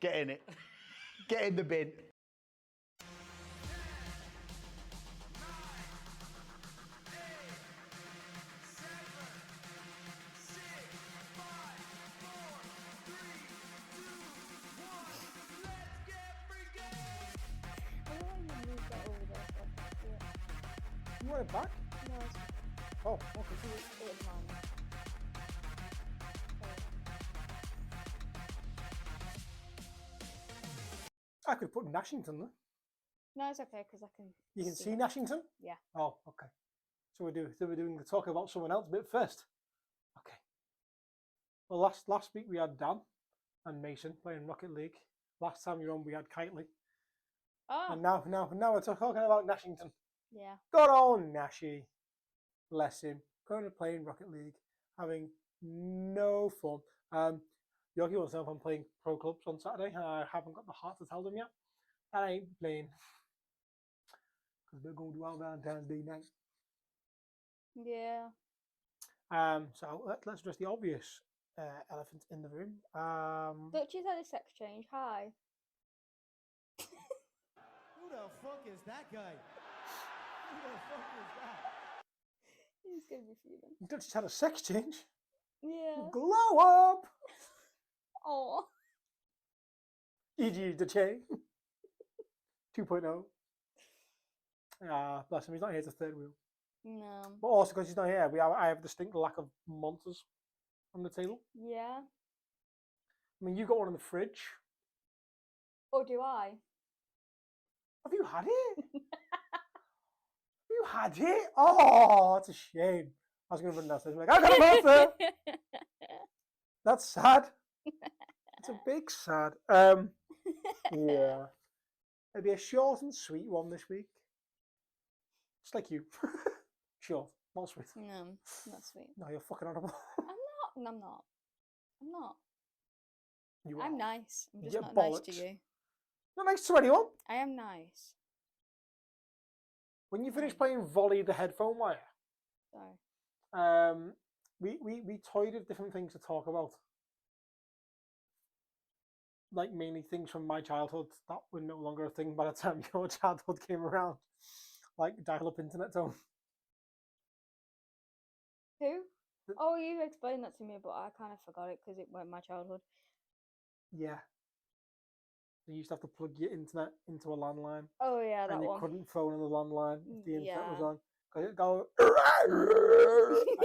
Get in it. Get in the bin. You want it back? No, it's Oh, okay. mine. I could put Nashington there. No, it's okay because I can. You can see it. Nashington? Yeah. Oh, okay. So we're doing the talk about someone else bit first. Okay. Well, last week we had Dan and Mason playing Rocket League. Last time you were on, we had Kitely. Oh. And now we're talking about Nashington. Yeah. Good old Nashy. Bless him. Going to playing Rocket League, having no fun. Yogi wants to know if I'm playing pro clubs on Saturday. I haven't got the heart to tell them yet. I ain't playing. Because we're going to do our Valentine's Day night. Yeah. So let's address the obvious elephant in the room. Dutchy's had a sex change. Hi. Who the fuck is that guy? Who the fuck is that? He's gonna be fuming. Dutchy's had a sex change. Yeah. Glow up! Oh. E.g. Dutchy 2.0. Bless him, he's not here to third wheel. No. But also because he's not here, I have a distinct lack of monsters on the table. Yeah. I mean, you got one in the fridge. Or do I? Have you had it? You had it? Oh, it's a shame. I was going to run downstairs and be like, I got a monster! That's sad. It's a big sad. Yeah. It'll be a short and sweet one this week. Just like you. Short, not sweet. No, not sweet. No, you're fucking horrible. I'm not. No, I'm not. I'm not. You I'm are. nice. I'm just Yeah, not nice to bollocks. you. Not nice to anyone. I am nice. When you finish playing Volley the headphone wire, Sorry. we toyed of different things to talk about. Like mainly things from my childhood that were no longer a thing by the time your childhood came around. Like dial-up internet tone. Who? Oh, you explained that to me, but I kind of forgot it because it went my childhood. Yeah. You used to have to plug your internet into a landline. Oh yeah, that and you one. couldn't phone on the landline if the internet was Yeah. on. Because it'd go...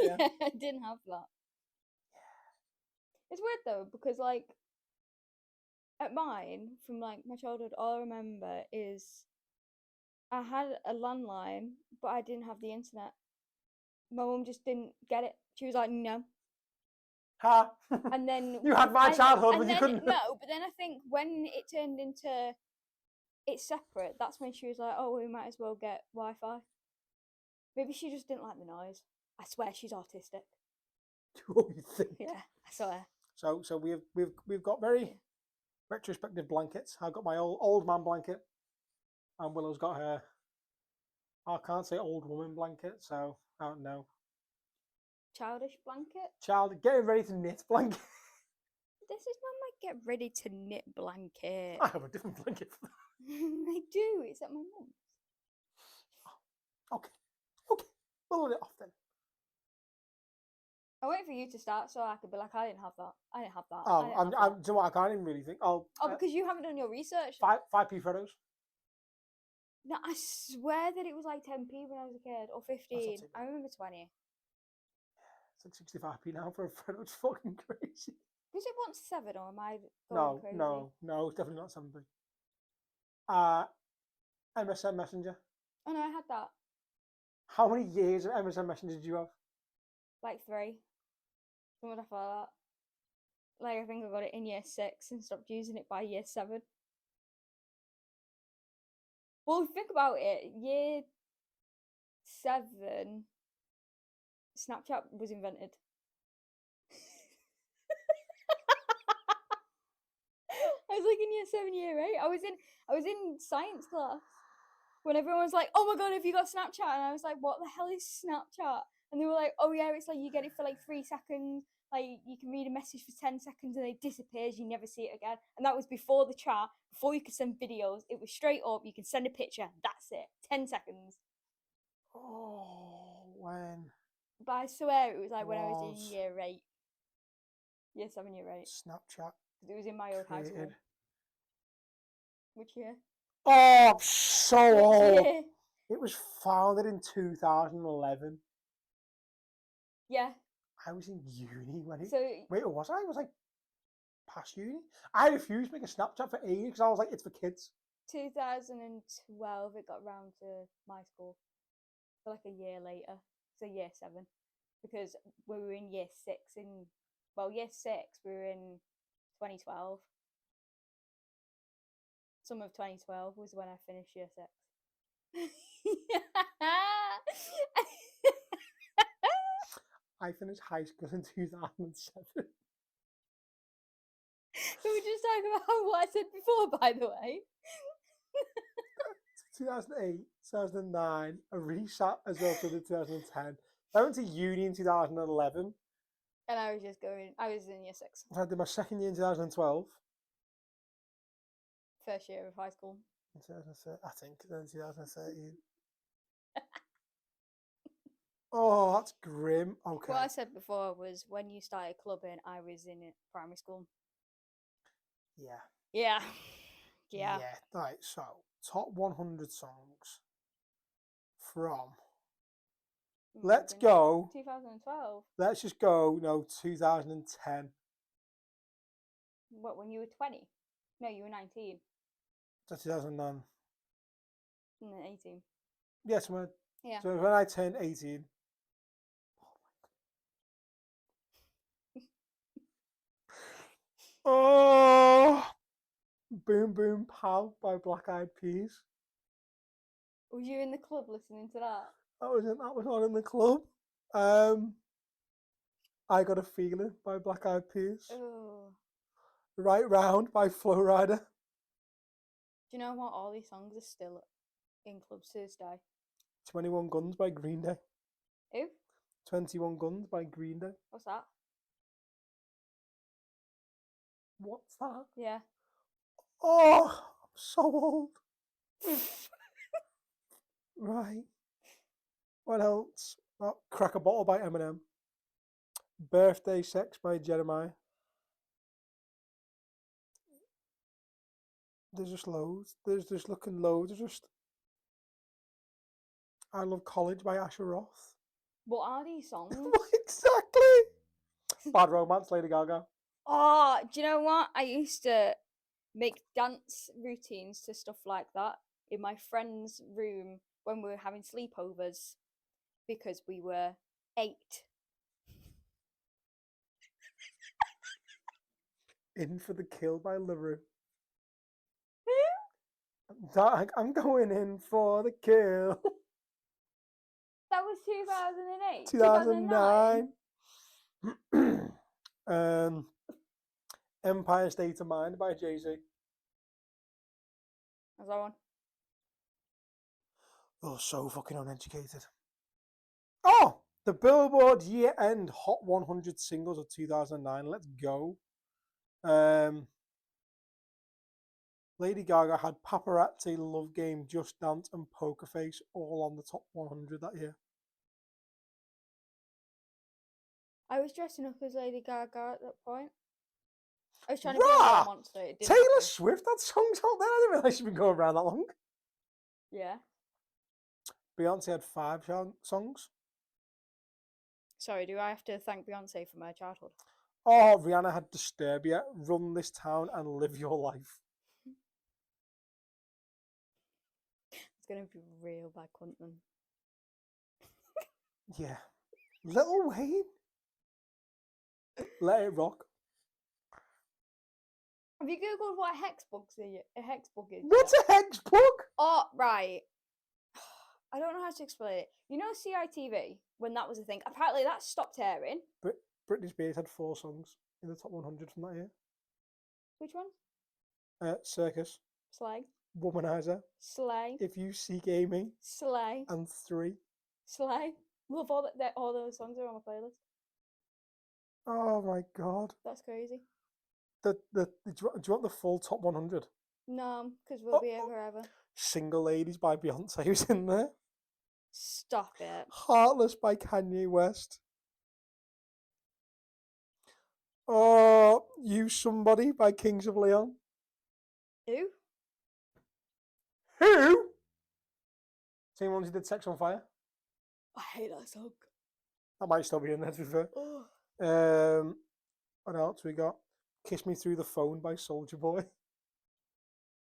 Yeah, I didn't have that. It's weird though, because like at mine, from like my childhood, all I remember is I had a landline, but I didn't have the internet. My mum just didn't get it. She was like, no. Ha! And then you had my childhood, but you couldn't. No, but then I think when it turned into it's separate, that's when she was like, oh, we might as well get Wi-Fi. Maybe she just didn't like the noise. I swear she's autistic. Oh, you think? Yeah, I swear. So we've got very retrospective blankets. I've got my old man blanket, and Willow's got her. I can't say old woman blanket, so I don't know. Childish blanket? Child, getting ready to knit blanket. This is not my get ready to knit blanket. I have a different blanket for that. I do. It's at my mum's. Okay. We'll let it off then. I wait for you to start so I could be like, I didn't have that. I didn't have that. Oh, I didn't have that. do you know what? I can't even really think. Oh, because you haven't done your research. 5p photos. No, I swear that it was like 10p when I was a kid, or 15. I remember 20. It's like 65p now for a photo. It's fucking crazy. Was it once 7, or am I going crazy? No, it's definitely not 7p. MSN Messenger. Oh no, I had that. How many years of MSN Messenger did you have? Like 3. Something like that. Like, I think I got it in year 6 and stopped using it by year 7. Well, think about it. Year 7, Snapchat was invented. I was like in year 7, year 8. I was in science class when everyone was like, "Oh my god, have you got Snapchat?" And I was like, "What the hell is Snapchat?" And they were like, "Oh yeah, it's like you get it for like 3 seconds, like you can read a message for 10 seconds and it disappears, you never see it again. And that was before the chat, before you could send videos. It was straight up, you can send a picture, that's it. 10 seconds. Oh, when But I swear it was like when I was in was year 8. Year 7, year 8. Snapchat 'Cause it was in my old high school. created? Which year? Oh, I'm so Which old. year? It was founded in 2011. Yeah. I was in uni when it. So Wait, was I? Was I past uni? I refused to make a Snapchat for ages because I was like, it's for kids. 2012 it got round to my school. So like a year later. So year 7. Because we were in year 6 in year 6 we were in 2012. Some of 2012 was when I finished year 6. I finished high school in 2007. We were just talking about what I said before, by the way. 2008, 2009, I resat as well to the 2010. I went to uni in 2011. And I was just going, I was in year 6, I did my second year in 2012. first year of high school. In 2013, I think, then 2013. Oh, that's grim. Okay. What I said before was when you started clubbing, I was in primary school. Yeah. Yeah. Yeah. Right, so top 100 songs from. Let's go. 2012. Let's just go, no, 2010. What, when you were 20? No, you were 19. To 2009. And then 18. Yes, Yeah. so when I turned 18. Oh, Boom Boom Pow by Black Eyed Peas. Was you in the club listening to that? That was on in the club. I Got a Feeling by Black Eyed Peas. Oh. Right Round by Flow Rider. Do you know what? All these songs are still in clubs to this day. 21 Guns by Green Day. Who? 21 Guns by Green Day. What's that? What's that? Yeah. Oh, I'm so old. Right. What else? Oh, Crack a Bottle by Eminem. Birthday Sex by Jeremiah. There's just loads. There's just looking loads. There's just I Love College by Asher Roth. What are these songs? Exactly. Bad Romance, Lady Gaga. Oh, do you know what? I used to make dance routines to stuff like that in my friend's room when we were having sleepovers because we were 8. In for the Kill by LaRue. Who? I'm going in for the kill. That was 2008. 2009. Empire State of Mind by Jay-Z. How's that one? Oh, so fucking uneducated. Oh, the Billboard year-end Hot 100 Singles of 2009. Let's go. Lady Gaga had Paparazzi, Love Game, Just Dance, and Poker Face all on the top 100 that year. I was dressing up as Lady Gaga at that point. I was trying to be a little monster. It didn't Taylor happen. Swift had songs out there. I didn't realise she'd been going around that long. Yeah. Beyonce had 5 songs. Sorry, do I have to thank Beyonce for my childhood? Oh, Rihanna had Disturbia, Run This Town, and Live Your Life. It's going to be real bad content. Yeah. Little Wayne. Let It Rock. Have you googled what a hex book is? What's a hex book? Oh, right. I don't know how to explain it. You know CITV, when that was a thing? Apparently that stopped airing. Britney Spears had 4 songs in the top 100 from that year. Which one? Circus. Slay. Womanizer. Slay. If You Seek Amy. Slay. And 3. Slay. Love all those songs are on my playlist. Oh my god. That's crazy. Do you want the full top 100? No, because we'll be here forever. Single Ladies by Beyonce was in there. Stop it. Heartless by Kanye West. Oh, You Somebody by Kings of Leon. Who? Who? Same ones who did Sex on Fire. I hate that song. That might still be in there, to be fair. Oh. What else we got? Kiss Me Through the Phone by Soulja Boy.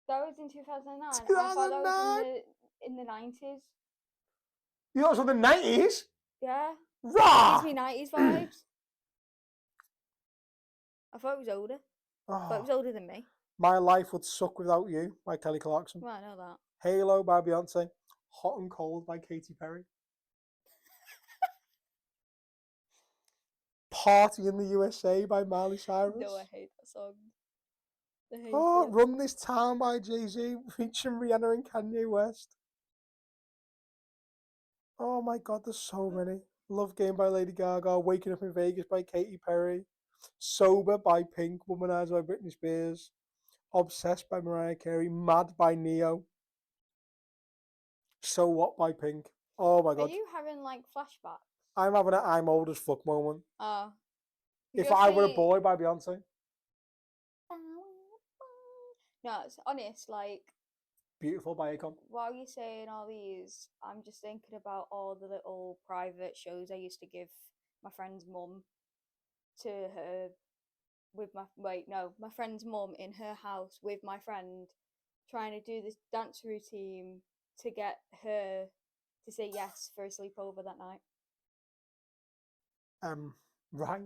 That was in 2009. I thought that was in the 90s. You know what's from the 90s? Yeah. Rah! Gives me 90s vibes. I thought it was older. I thought it was older than me. My Life Would Suck Without You by Kelly Clarkson. Well, I know that. Halo by Beyonce. Hot and Cold by Katy Perry. Party in the USA by Miley Cyrus. No, I hate that song. I hate Oh, it. Run This Town by Jay-Z, featuring Rihanna and Kanye West. Oh my god, there's so many. Love Game by Lady Gaga, Waking Up in Vegas by Katy Perry, Sober by Pink, Womanizer by Britney Spears, Obsessed by Mariah Carey, Mad by Neo, So What by Pink. Oh my Are god. you having like flashbacks? I'm having an I'm old as fuck moment. Oh. If I Were a Boy by Beyonce. No, it's honest, like, Beautiful by Akon. while you're saying all these, I'm just thinking about all the little private shows I used to give my friend's mum to her with my friend's mum in her house with my friend trying to do this dance routine to get her to say yes for a sleepover that night. Right.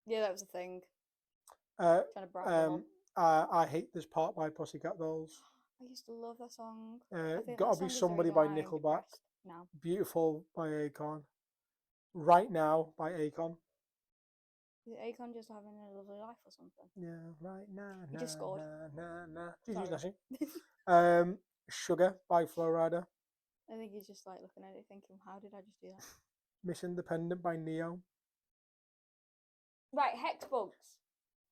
Yeah, that was a thing. Uh, Trying to brag my mum. I Hate This Part by Pussycat Dolls. I used to love that song. I think that Gotta song Be is the Somebody reason by why I'm Nickelback. depressed now. Beautiful by Akon. Right Now by Akon. Is Akon just having a lovely life or something? Yeah, right now. He just scored. GG's, Sorry. Nashi. Sugar by Flo Rida. I think he's just like looking at it thinking, how did I just do that? Miss Independent by Neo. Right, Hexbugs.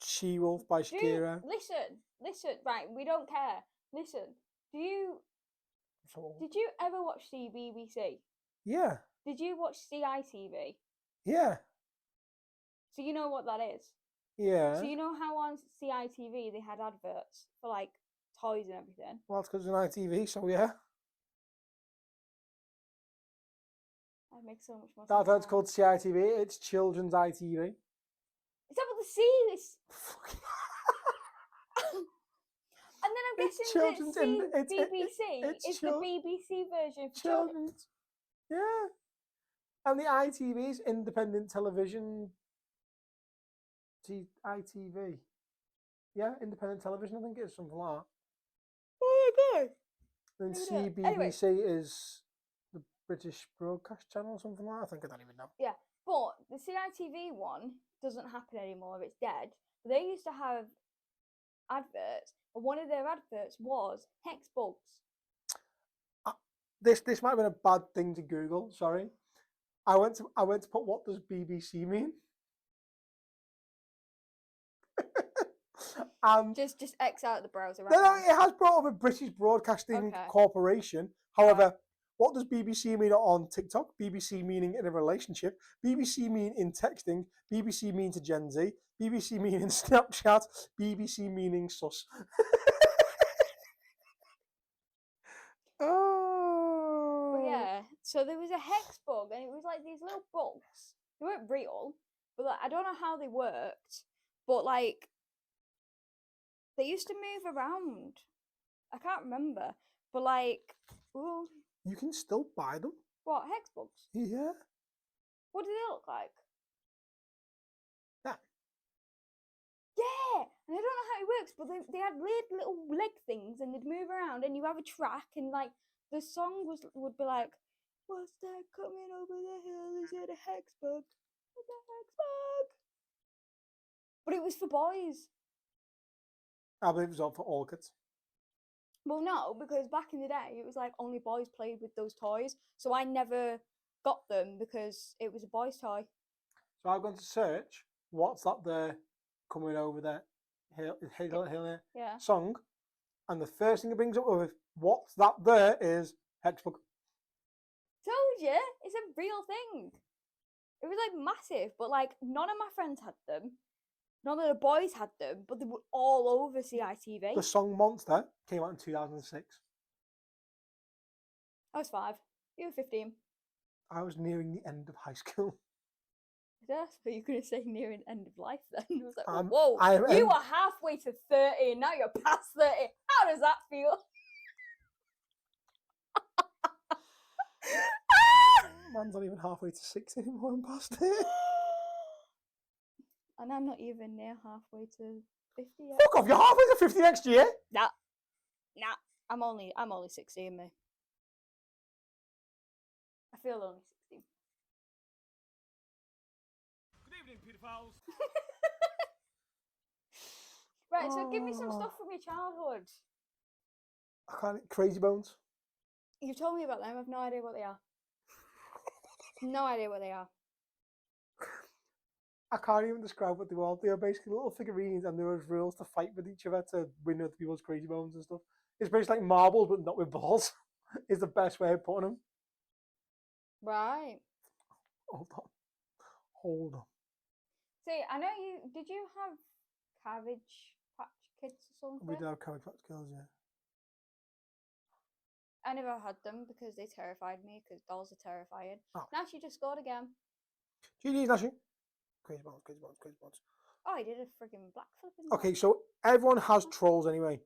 She-Wolf by Shakira. Listen, right, we don't care. Listen, did you ever watch the BBC? Yeah. Did you watch CITV? Yeah. So you know what that is? Yeah. So you know how on CITV they had adverts for like toys and everything? Well, it's because it's on ITV, so yeah. That makes so much more sense. That's why it's now. called CITV. It's children's ITV. Is that what the C is? And then I'm It's guessing children's that BBC it's is the BBC version for children. children's. Yeah. And the ITV is independent television. ITV. Yeah, independent television, I think it is something like that. Oh my god. And Look at that. CBBC Anyway. is the British Broadcast Channel or something like that. I think I don't even know. Yeah, but the CITV one doesn't happen anymore. It's dead. But they used to have adverts, and one of their adverts was Hexbugs. This might have been a bad thing to Google. Sorry, I went to put what does BBC mean, and Just X out the browser. no, Right it has brought up a British Broadcasting Okay. Corporation. However, what does BBC mean on TikTok? BBC meaning in a relationship. BBC mean in texting. BBC mean to Gen Z. BBC mean in Snapchat. BBC meaning sus. Oh. But yeah, so there was a Hexbug, and it was like these little bugs. They weren't real, but like, I don't know how they worked. But like, they used to move around. I can't remember, but like, ooh, You can still buy them. what Hexbugs? Yeah. What do they look like? Yeah. Yeah, and I don't know how it works, but they had weird little leg things, and they'd move around, and you have a track, and like the song would be like, "What's that coming over the hill? Is it a hexbug? It's a hexbug." But it was for boys. I believe it was all for all kids. Well, no, because back in the day, it was like only boys played with those toys, so I never got them because it was a boy's toy. So I'm going to search What's That There Coming Over There hill Yeah. song, and the first thing it brings up with What's That There is Hexbug. Told you, it's a real thing. It was like massive, but like none of my friends had them. None of the boys had them, but they were all over CITV. The song Monster came out in 2006. I was 5. You were 15. I was nearing the end of high school. That's what you're going to say near an end of life then. I was like, Um, whoa, I you am- were halfway to 30 and now you're past 30. How does that feel? Man's not even halfway to 6 anymore. I'm past it. And I'm not even near halfway to 50 yet. Fuck off! You're halfway to 50 next year. Nah, I'm only 16, mate. I feel only 16. Good evening, pedophiles. Right, so give me some Oh. stuff from your childhood. I can't. Crazy Bones. You've told me about them. I have no idea what they are. No idea what they are. I can't even describe what they were. They were basically little figurines, and there was rules to fight with each other to win other people's crazy bones and stuff. It's basically like marbles, but not with balls. Is the best way of putting them. Right. Hold on. See, I know you. Did you have Cabbage Patch Kids or something? We did have Cabbage Patch Girls, yeah. I never had them because they terrified me. Because dolls are terrifying. Oh. Now she just scored again. GG's, Nashi. Crazy Bones. Oh, he did a friggin' black flip in that. Okay, so everyone has trolls anyway.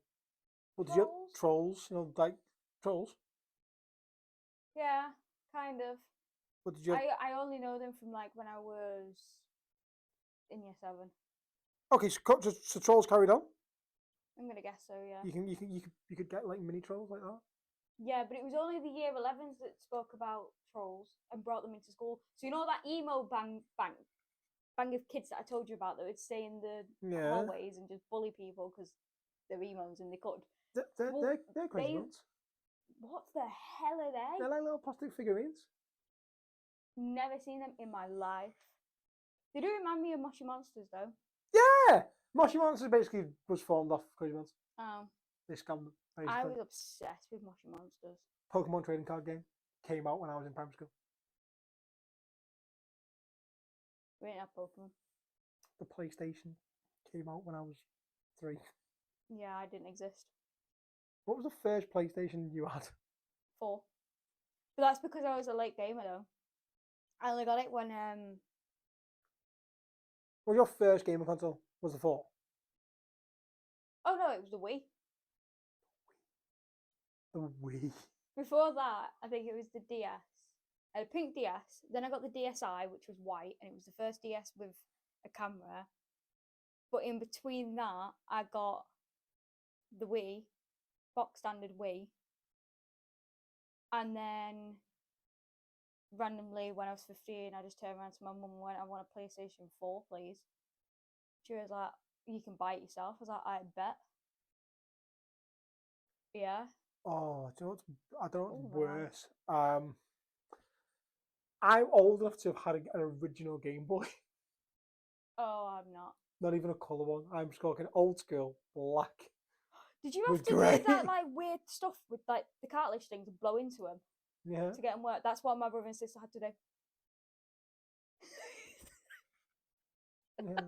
Well, did you have Trolls? trolls? You know, like trolls. Yeah, kind of. What did you have? I only know them from like when I was in year 7. Okay, so trolls carried on. I'm gonna guess so. Yeah. You could get like mini trolls like that. Yeah, but it was only the year 11s that spoke about trolls and brought them into school. So you know that emo bang of kids that I told you about that would stay in the Yeah. hallways and just bully people because they're emos and they could. They're crazy they- ones. What the hell are they? They're like little plastic figurines. Never seen them in my life. They do remind me of Moshi Monsters though. Yeah, Moshi Monsters basically was formed off Crazy Ones. Oh, They scammed them. I Basically. was obsessed with Moshi Monsters. Pokemon trading card game came out when I was in primary school. We didn't have Pokemon. The PlayStation came out when I was 3. Yeah, I didn't exist. What was the first PlayStation you had? 4. But that's because I was a late gamer though. I only got it when What was your first gaming console? Was the 4? oh no, it was the Wii. The Wii. Before that, I think it was the DS. I had a pink DS. Then I got the DSi, which was white, and it was the first DS with a camera. But in between that, I got the Wii, box standard Wii. And then randomly, when I was 15, I just turned around to my mum and went, I want a PlayStation 4, please. She was like, you can buy it yourself. I was like, I bet. Yeah. Oh, do you know what's, I don't know what's Oh, wow. worse. I'm old enough to have had an original Game Boy. Oh, I'm not. Not even a colour one. I'm just talking old school, black. Did you have With to grey. do that like weird stuff with like the cartilage thing to blow into them Yeah. to get them work? That's what my brother and sister had to do. Yeah.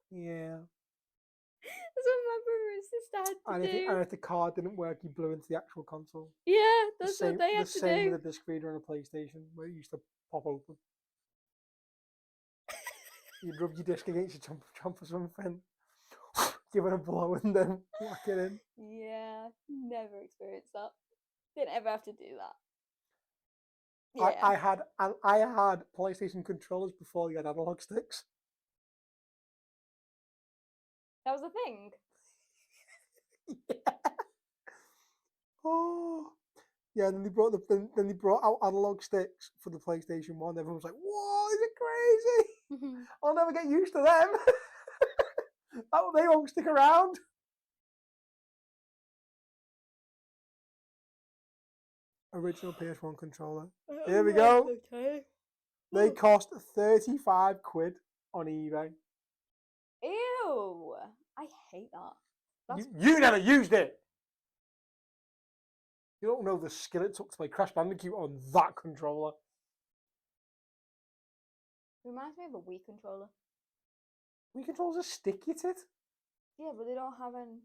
Yeah. That's what my brother and sister had And to do. and if the card didn't work, you blew into the actual console. Yeah, The that's same, what they had the to same do. with a disc reader on a PlayStation, where it used to pop open. You'd rub your disc against your jump or something, give it a blow, and then whack it in. Yeah, never experienced that. Didn't ever have to do that. Yeah. I had PlayStation controllers before you had analog sticks. That was a thing. Yeah. Oh. Yeah, and then they brought out analog sticks for the PlayStation 1. Everyone was like, "Whoa, is it crazy? I'll never get used to them. They won't stick around." Original PS1 controller. Here we go. Okay. They cost 35 quid on eBay. Ew! I hate that. That's You never used it. You don't know the skill it took to play Crash Bandicoot on that controller. reminds me of a Wii controller. Wii controllers are stick, you tit. Yeah, but they don't have an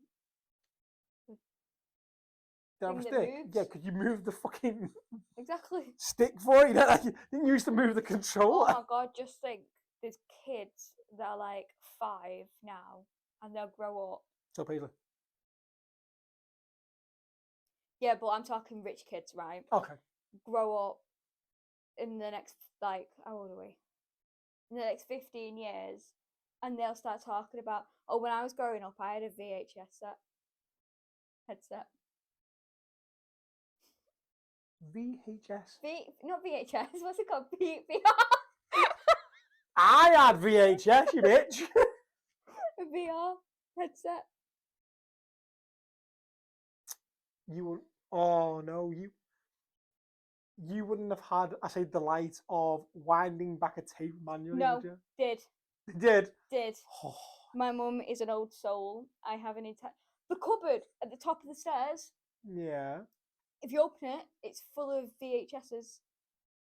They have a thing that stick. moves. Yeah, could you move the fucking Exactly. stick for it? You know, like, you didn't use to move the Oh controller. my god, just think there's kids that are like 5 now and they'll grow up. So Paisley. Yeah, but I'm talking rich kids, right? Okay. Grow up in the next, like, how old are we? In the next 15 years, and they'll start talking about, oh, when I was growing up, I had a VHS headset. VHS. Not VHS, what's it called? VR. I had VHS, you bitch. A VR headset. You would. Oh no, you wouldn't have had, I say, the delight of winding back a tape manually, No, would you? did. You did. Did. Oh, My mum is an old soul. I have an entire. The cupboard at the top of the stairs, yeah. if you open it, it's full of VHSs.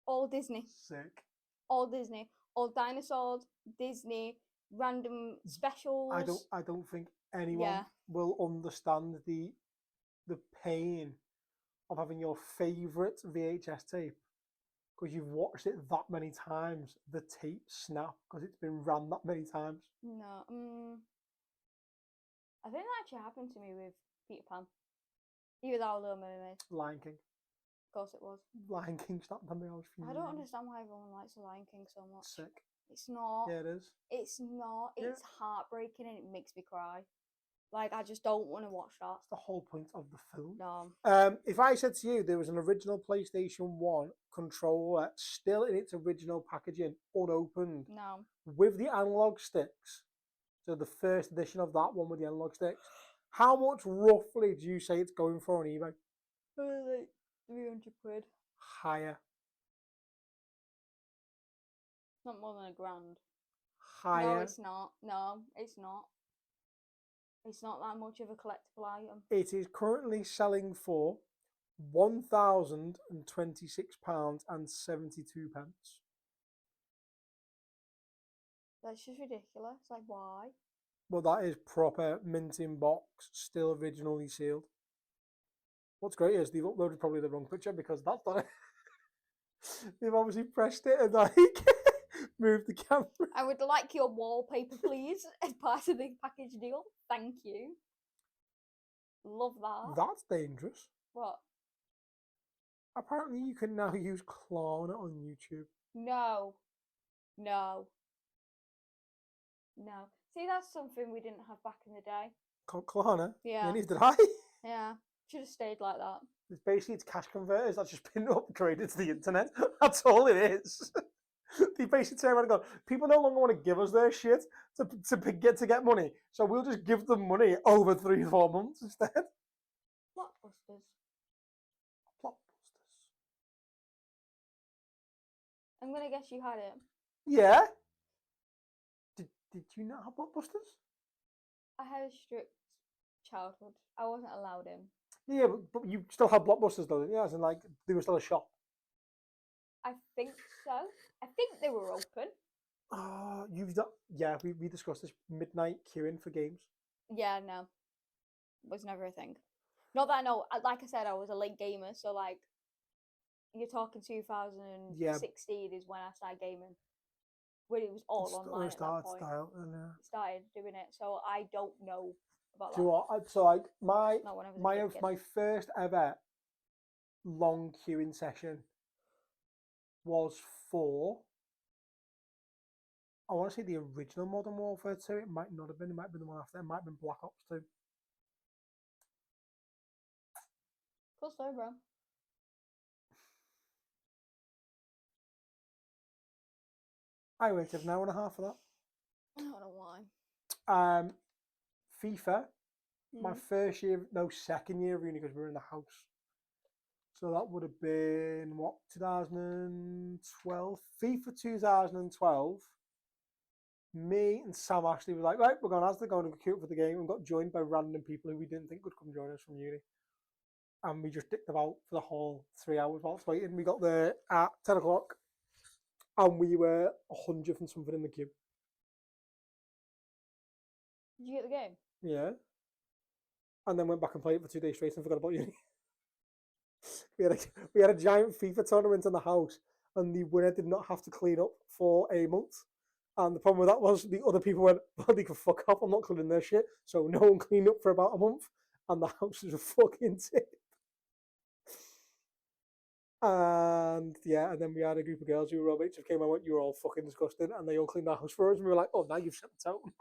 All Disney. Sick. All Disney. All dinosaurs, Disney, random specials. I don't think anyone Yeah. will understand the pain of having your favourite VHS tape because you've watched it that many times. The tape snap because it's been ran that many times. No. I think that actually happened to me with Peter Pan. Either that or Little Mermaid. Lion King. Of course it was. Lion King snapped on me. I don't understand why everyone likes the Lion King so much. Sick. It's not. Yeah, it is. It's not. Yeah. It's heartbreaking and it makes me cry. Like, I just don't want to watch that. That's the whole point of the film. No. If I said to you there was an original PlayStation 1 controller still in its original packaging, unopened, No. with the analog sticks, so the first edition of that one with the analog sticks, how much roughly do you say it's going for on eBay? Like 300 quid. Higher. Not more than £1,000. Higher. No, it's not. No, it's not. It's not that much of a collectible item. It is currently selling for £1,026.72. That's just ridiculous. Like, why? Well, that is proper mint in box, still originally sealed. What's great is they've uploaded probably the wrong picture because that's not it. They've obviously pressed it and like moved the camera. I would like your wallpaper, please, as part of the package deal. Thank you. Love that. That's dangerous. What? Apparently, you can now use Klarna on YouTube. No. No. No. See, that's something we didn't have back in the day. Klarna? Yeah. Neither did I. Yeah. Should have stayed like that. It's basically it's cash converters that's just been upgraded to the internet. That's all it is. They basically turn around and go, people no longer want to give us their shit to get money, so we'll just give them money over 3-4 months instead. Blockbusters. Blockbusters. I'm gonna guess you had it. Yeah. Did you not have Blockbusters? I had a strict childhood. I wasn't allowed in. Yeah, but you still had Blockbusters though, didn't you? As in, like, they were still a shop. I think so. I think they were open. Oh, you've done. Yeah, we discussed this midnight queuing for games. Yeah, no. Was never a thing. Not that I know. Like I said, I was a late gamer, so like, you're talking 2016 is when I started gaming. When it was all online at that point. Started doing it, so I don't know about Do you that. know what? So like Not when I was a kid. my first ever long queuing session was for, I want to say, the original Modern Warfare 2. It might not have been. It might have been the one after. It might have been Black Ops 2. Cool story, bro. I waited an hour and a half for that. I don't know why. FIFA, my Mm. first year, no, second year of uni because we were in the house. So that would have been, what, 2012? FIFA 2012 me and Sam Ashley were like, right, we're going to Asda, going to queue up for the game, and got joined by random people who we didn't think would come join us from uni. And we just dicked about for the whole 3 hours whilst waiting. We got there at 10 o'clock, and we were 100 and something in the queue. Did you get the game? Yeah. And then went back and played it for 2 days straight and forgot about uni. we had a giant FIFA tournament in the house, and the winner did not have to clean up for a month. And the problem with that was the other people went, well, they can fuck off, I'm not cleaning their shit. So no one cleaned up for about a month, and the house was a fucking tip. And yeah, and then we had a group of girls who were all mates who came and went, you were all fucking disgusting, and they all cleaned our house for us, and we were like, oh, now you've set the tone.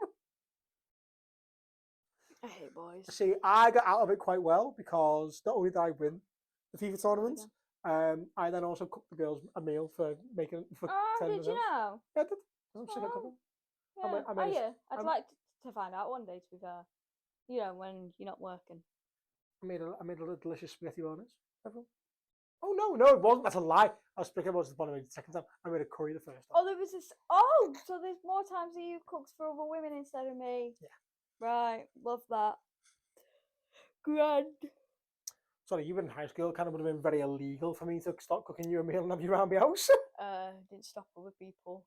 I hate boys. See, I got out of it quite well because not only did I win the FIFA tournament, I then also cooked the girls a meal for making for Oh, 10 did of you them. know? Yeah, I did. I'm sick of Oh. cooking. Yeah. I made a- yeah. I'd I'm- like to find out one day, to be fair. You know, when you're not working. I made a little delicious spaghetti bolognese. Everyone. Oh no, it wasn't. That's a lie. Spaghetti bolognese the second time. I made a curry the first time. Oh, there was this. Oh, so there's more times that you cooked for other women instead of me. Yeah. Right. Love that. Grand. Sorry, you were in high school. It kind of would have been very illegal for me to start cooking you a meal and have you around my house. Didn't stop other people.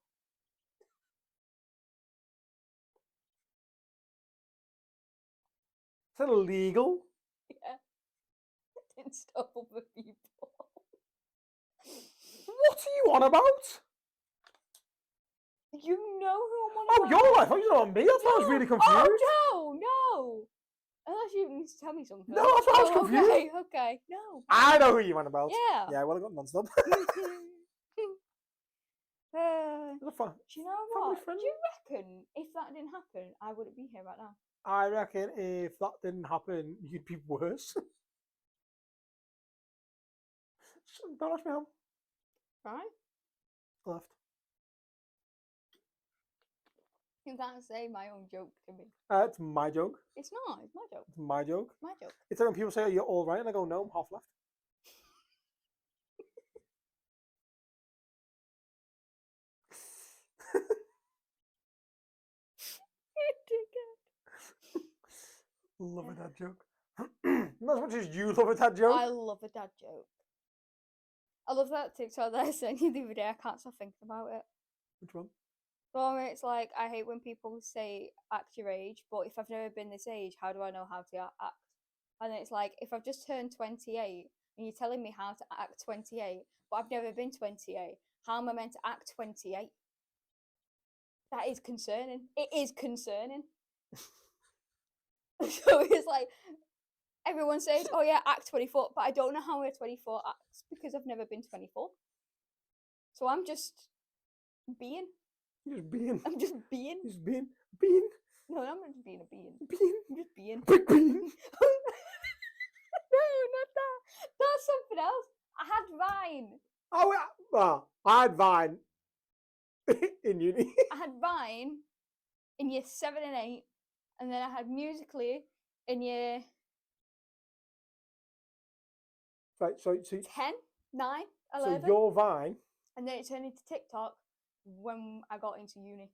Is that illegal? Yeah. Didn't stop other people. What are you on about? You know who I'm on Oh, about? your life. I was on me. That's why I was really confused. Oh, no. Unless you need to tell me something. No, that's why I was confused. Okay. No. I know who you on about. Yeah. Yeah, well, I got non-stop. Do Fun. you know Family what? friendly. Do you reckon if that didn't happen, I wouldn't be here right now? I reckon if that didn't happen, you'd be worse. Don't ask me how. Right? Left. You can't say my own joke to me. It's my joke. It's not. It's my joke. It's my joke. My joke. It's like when people say, "Are you all right?" and I go, "No, I'm half left." Love a dad joke. Not as much as you love a dad joke. I love a dad joke. I love that TikTok that I sent you the other day. I can't stop thinking about it. Which one? Well, it's like, I hate when people say act your age, but if I've never been this age, how do I know how to act? And it's like, if I've just turned 28 and you're telling me how to act 28, but I've never been 28, how am I meant to act 28? That is concerning. It is concerning. So it's like, everyone says, oh yeah, act 24, but I don't know how a 24 acts because I've never been 24. So I'm just being. Just being. I'm just being. Just being. Being. No, I'm not just being a being. Being. I'm just being. Big being. No, not that. That's something else. I had Vine. Oh, yeah. Well, I had Vine in uni. I had Vine in year 7 and 8, and then I had Musically in year Right, so 10, 9, 11. so your Vine. And then it turned into TikTok when I got into uni.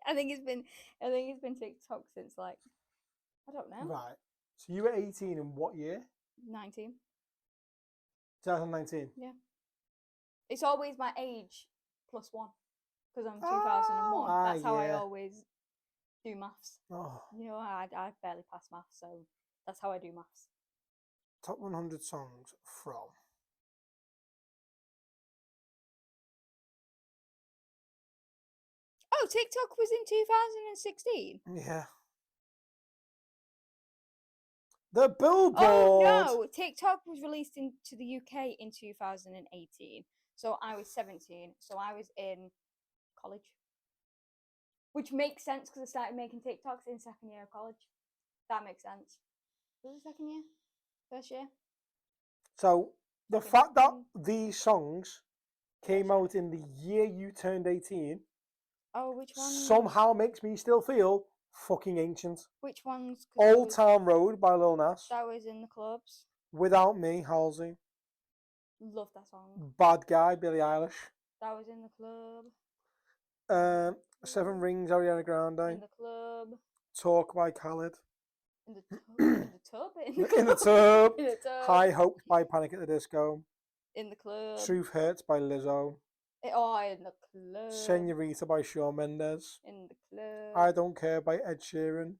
I think it's been TikTok since, like, I don't know, Right. So you were 18 in what year? 19. 2019. It's always my age plus 1 because I'm 2001. Oh, That's how I yeah. always do maths. Oh, You know, I barely pass maths, so that's how I do maths. top 100 songs from. Oh, TikTok was in 2016. Yeah. The Billboard. Oh no, TikTok was released into the UK in 2018. So I was 17. So I was in college, which makes sense because I started making TikToks in second year of college. That makes sense. Was it second year? First year? So the Second. fact that these songs came out in the year you turned 18 Oh, which one? somehow makes me still feel fucking ancient. Which ones? 'Cause Old Town Road by Lil Nas. that was in the clubs. Without Me, Halsey. Love that song. Bad Guy, Billie Eilish. That was in the club. Seven Rings, Ariana In Grande. the club. Talk by Khaled. In the tub. In the tub. In the Tub. In the tub. High Hopes by Panic at the Disco. In the club. Truth Hurts by Lizzo. Oh, in the club. Senorita by Shawn Mendes. In the club. I Don't Care by Ed Sheeran.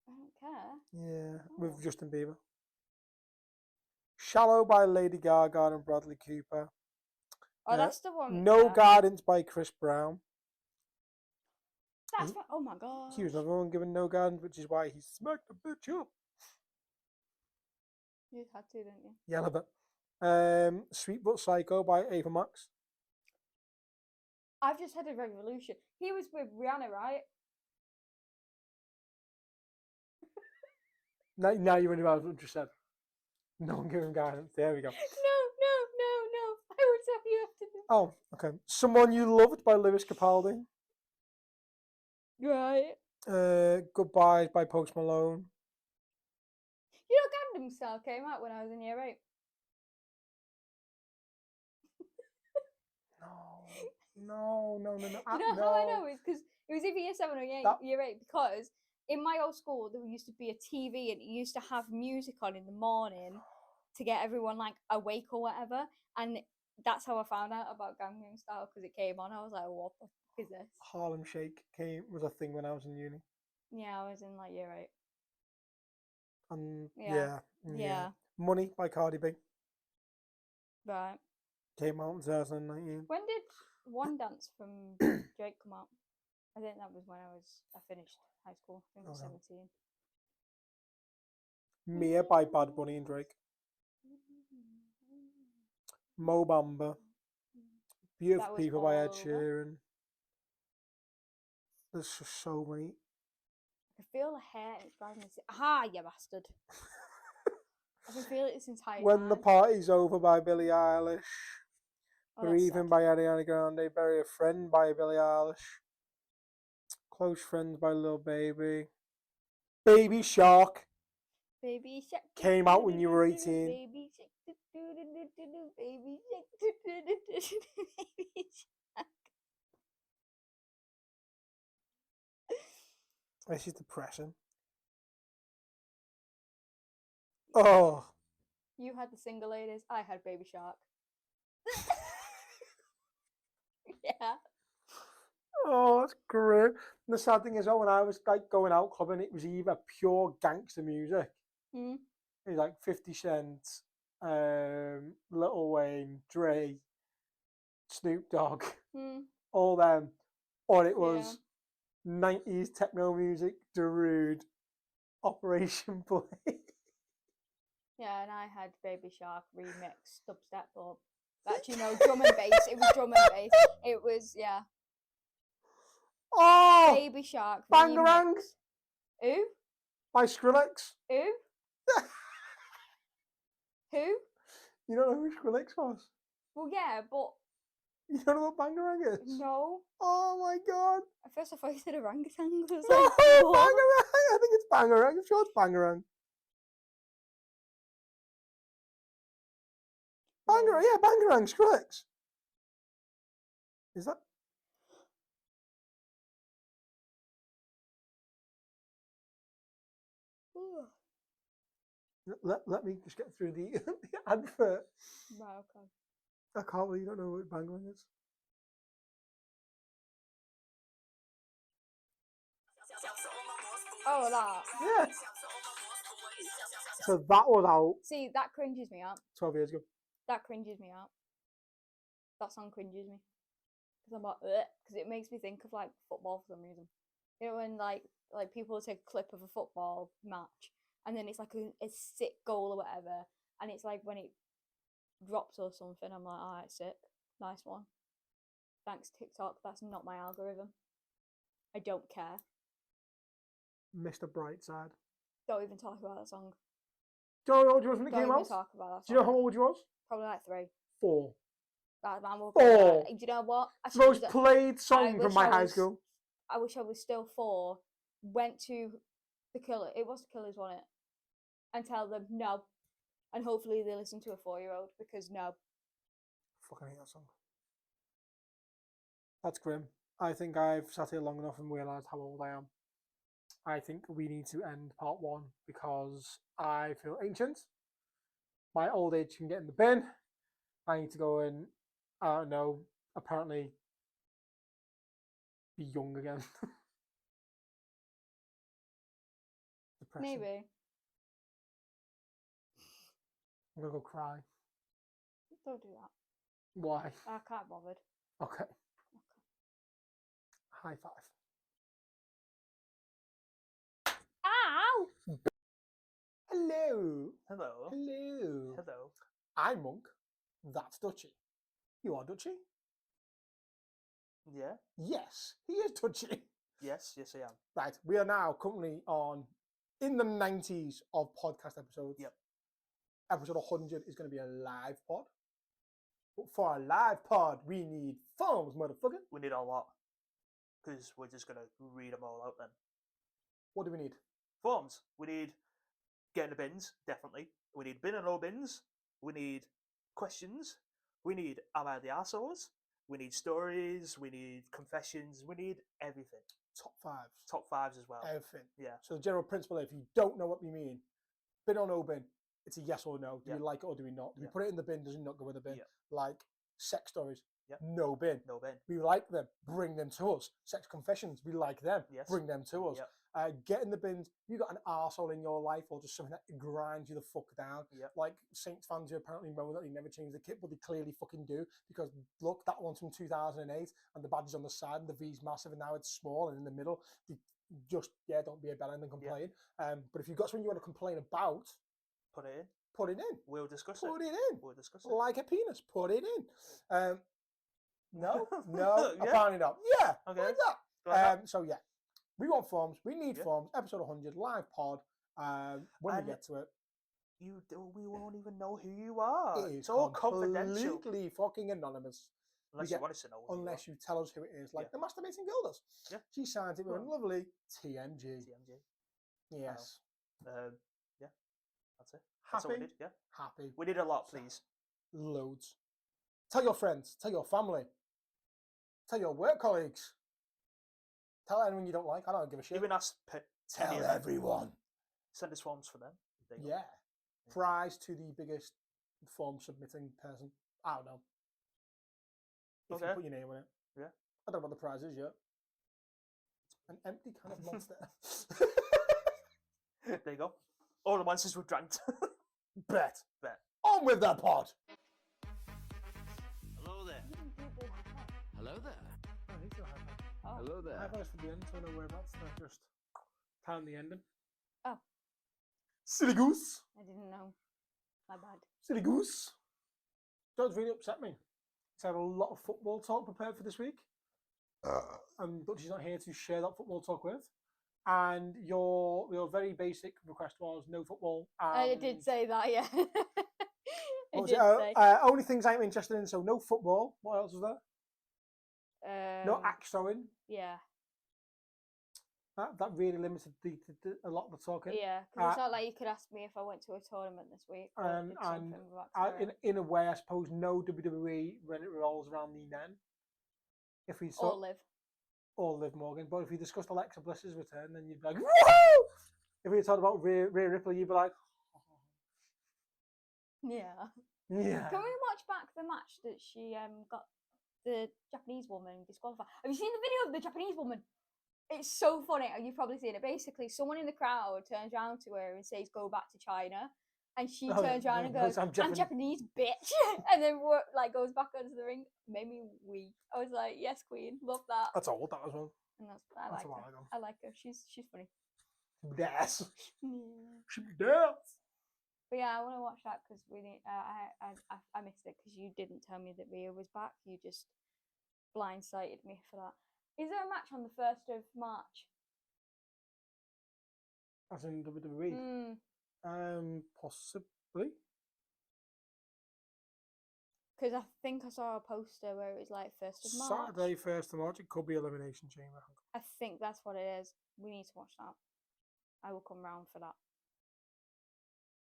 I don't care. Yeah, Oh. with Justin Bieber. Shallow by Lady Gaga and Bradley Cooper. Oh, that's the one. No yeah. Guidance by Chris Brown. That's oh my god. He was another one given no guidance, which is why he smacked the bitch up. You had to, didn't you? Yeah, a bit. Sweet But Psycho by Ava Max. I've just had a revolution. He was with Rihanna, right? Now you're in about 100%. No one giving guidance. There we go. No. I will tell you after this. Oh, okay. Someone You Loved by Lewis Capaldi. Right. Goodbye by Post Malone. You know, Gangnam Style came out when I was in year 8. No. Do you know how I know? It's because it was either year 7 or year 8. Because in my old school there used to be a TV and it used to have music on in the morning to get everyone like awake or whatever. And that's how I found out about Gangnam Style because it came on. I was like, what the fuck is this? Harlem Shake was a thing when I was in uni. Yeah, I was in like year 8. And Yeah. yeah. Money by Cardi B. Right. Came out in 2019. When did One Dance from Drake come out? I think that was when I finished high school. I think I was 17. Mia by Bad Bunny and Drake. Mo Bamba. Beautiful That was People by Ed all over. Sheeran. There's just so many. I can feel the hair. It's driving me sick. Aha, you bastard! I can feel it this entire When time. the Party's Over by Billie Eilish. Oh, that's Bereaving sad. by Ariana Grande. Bury a Friend by Billie Eilish. Close Friends by Lil Baby. Baby Shark. Baby Shark Came out when you were 18. Baby Shark Baby Shark Baby Shark. This is depressing. Oh. You had the single ladies. I had Baby Shark. Yeah. Oh, that's great. And the sad thing is, when I was like going out clubbing, it was either pure gangster music. Hmm. It was like 50 Cent, Lil Wayne, Dre, Snoop Dogg, all them, or it was 90s techno music, Darude, Operation Play. Yeah, and I had Baby Shark remix dubstep or actually no, drum and bass. It was drum and bass. It was Oh, Baby Shark Bangarang remix. Who? by Skrillex. Who? Who? You don't know who Skrillex was? Well, yeah, but You don't know what Bangarang is? no. Oh my god. At first, I thought you said orangutan. I was No, like, what? Bangarang. I think it's Bangarang. I'm sure it's Bangarang. Bangarang, yeah, Bangarang, Skrillex. Is that? Let me just get through the, the advert. Right, okay. I can't believe you don't know what Bangarang is. Oh, that. Yeah. So that was out See, that cringes me out. 12 years ago. That cringes me out. That song cringes me. Because I'm like, because it makes me think of like football for some reason. You know, when like people will take a clip of a football match and then it's like a sick goal or whatever, and it's like when it drops or something, I'm like, alright, sick, nice one. Thanks TikTok, that's not my algorithm. I don't care. Mr. Brightside. Don't even talk about that song. Do you know how old you was when it Don't came even out? talk about that song. Do you know how old you was? Probably like 3. 4. That man will 4. Do you know what? It's the most played song from wish my I high was- school. I wish I was still 4. Went to the Killer. It was the Killers, wasn't it? And tell them no. And hopefully they listen to a 4-year-old because no. Fucking hate that song. That's grim. I think I've sat here long enough and realised how old I am. I think we need to end part 1 because I feel ancient. My old age can get in the bin. I need to go and, I don't know, apparently be young again. Depressing. Maybe. I'm going to go cry. Don't do that. Why? I can't bothered. Okay. High five. Ow! Hello. Hello. Hello. Hello. I'm Monk. That's Dutchy. You are Dutchy? Yeah. Yes, he is Dutchy. Yes. Yes, I am. Right, we are now currently in the 90s of podcast episodes. Yep. Episode 100 is going to be a live pod. But for a live pod, we need forms, motherfucker. We need a lot because we're just gonna read them all out. Then What do we need? forms. We need get in the bins. Definitely. We need bin and no bins. We need questions. We need am I the arseholes? We need stories. We need confessions. We need everything. Top fives. Top fives as well. Everything. Yeah. So the general principle, if you don't know what we mean, bin or no bin, it's a yes or no. Do we like it or do we not? Do we put it in the bin? Does it not go in the bin? Yep. Like sex stories, Yep. no bin. No bin. We like them, bring them to us. Sex confessions, we like them, Yes. bring them to us. Yep. Get in the bins. You got an arsehole in your life or just something that grinds you the fuck down. Yep. Like Saints fans who apparently moan that they never change the kit, but they clearly fucking do because look, that one's from 2008 and the badge is on the side and the V's massive and now it's small and in the middle. They just, don't be a bellend and complain. But if you've got something you want to complain about, Put it in. put it in. We'll discuss Put it. it in. We'll discuss it. Like a penis, put it in. No, Yeah. apparently not. Yeah, Okay. like Like that. that. So yeah, we want forms. We need Yeah. forms. Episode 100, live pod. When And we get to it, we won't even know who you are. it is It's all confidential. completely fucking anonymous. Unless get- you want us to know. Who you Unless you tell us who it is, like Yeah. the masturbating girl does. Yeah. She signs it with a Well. lovely are. TMG. TMG. Yes. Yeah. That's it. That's all we Happy. need. Yeah. Happy. We need a lot, Sad. please. Loads. Tell your friends. Tell your family. Tell your work colleagues. Tell anyone you don't like. I don't give a shit. Even us. Tell any- everyone. Send us forms for them. There you go. Yeah. Prize to the biggest form submitting person. I don't know. If you Okay. put your name on it. Yeah. I don't know what the prize is yet. An empty can of monster. There you go. All the monsters were drank. Bet. Bet. On with that pod. Hello there. Hello there. Oh. Hello there. High fives for the end, so I know whereabouts. Not just time the ending. Oh. Silly goose. I didn't know. My bad. Silly goose. Does really upset me. He's had a lot of football talk prepared for this week. And Dutchy's not here to share that football talk with. And your very basic request was no football. I did say that, yeah. What I was did it? say. Only things I'm interested in. So no football. What else was there? No axe throwing. Yeah, That really limited a lot of the talking. yeah. Because it's Uh, not like you could ask me if I went to a tournament this week. Or and- did something and with axe throwing. In a way, I suppose no WWE when it rolls around the then. If we Or saw live. or Liv Morgan, but if we discussed Alexa Bliss's return, then you'd be like, woohoo! If we talked about Rhea Ripley, you'd be like, Yeah. yeah. Can we watch back the match that she got the Japanese woman disqualified? Have you seen the video of the Japanese woman? It's so funny. You've probably seen it. Basically, someone in the crowd turns around to her and says, "Go back to China," and she Oh, turns around and yeah, goes, I'm "I'm Japanese." Japanese, bitch," and then like goes back onto the ring. Made me weep. I was like, "Yes, queen, love that." That's old, that as well. And I That's like a while her. ago. I like her. She's funny. Yes. Yeah. She dance. But yeah, I want to watch that because we need. I missed it because you didn't tell me that Rhea was back. You just blindsided me for that. Is there a match on the 1st of March? As in WWE. Possibly. Because I think I saw a poster where it was like 1st of March. Saturday, 1st of March. It could be Elimination Chamber. I think that's what it is. We need to watch that. I will come round for that.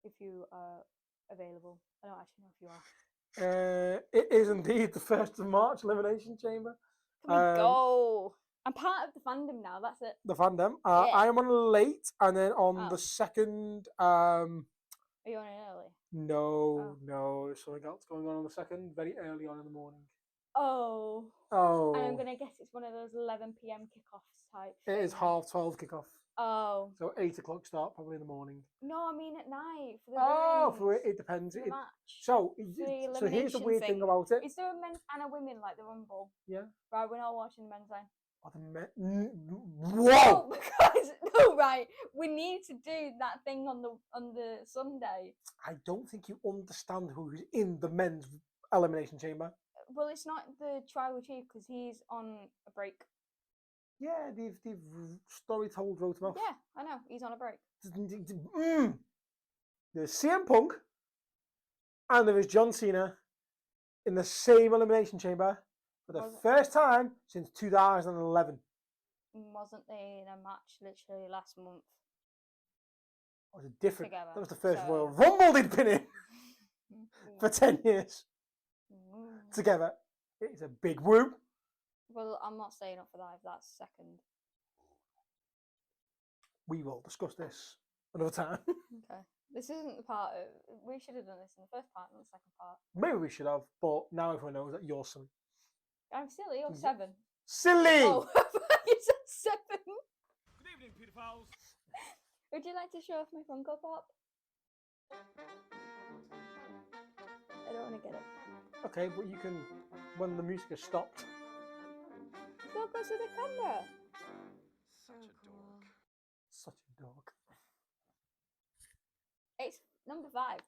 If you are available. I don't actually know if you are. It is indeed the 1st of March Elimination Chamber. Can we go? I'm part of the fandom now. That's it. The fandom. Yeah. I am on late, and then on Oh. the second. Are you on it early? No, there's something else going on the second, very early on in the morning. Oh. Oh, And I'm gonna guess it's one of those 11 p.m. kickoffs type. it is things. 12:30 kickoff, Oh. so 8 o'clock start probably in the morning. No, I mean at night for the Oh, women's, it depends. for the match. So The here's the elimination weird thing thing. about it. Is there a men's and a women like the Rumble? Yeah. Right, we're not watching the men's line. Oh, whoa! No, because no, right. We need to do that thing on the Sunday. I don't think you understand who's in the men's elimination chamber. Well, it's not the tribal chief because he's on a break. Yeah, they've story told wrote him off. Yeah, I know. He's on a break. There's CM Punk and there is John Cena in the same elimination chamber for the first time since 2011. Wasn't they in a match literally last month? That was different. Together, That was the first so- Royal Rumble they'd been in for 10 years together. It's a big whoop. Well, I'm not staying up for that if that's second. We will discuss this another time. Okay. This isn't the part of. We should have done this in the first part, not the second part. Maybe we should have, but now everyone knows that you're silly. I'm silly. Or 7. Silly! Oh, you said 7. Good evening, pedophiles. Would you like to show off my Funko Pop? I don't want to get it. Okay, but you can, when the music has stopped. So close to the camera. Such a dog. It's number 5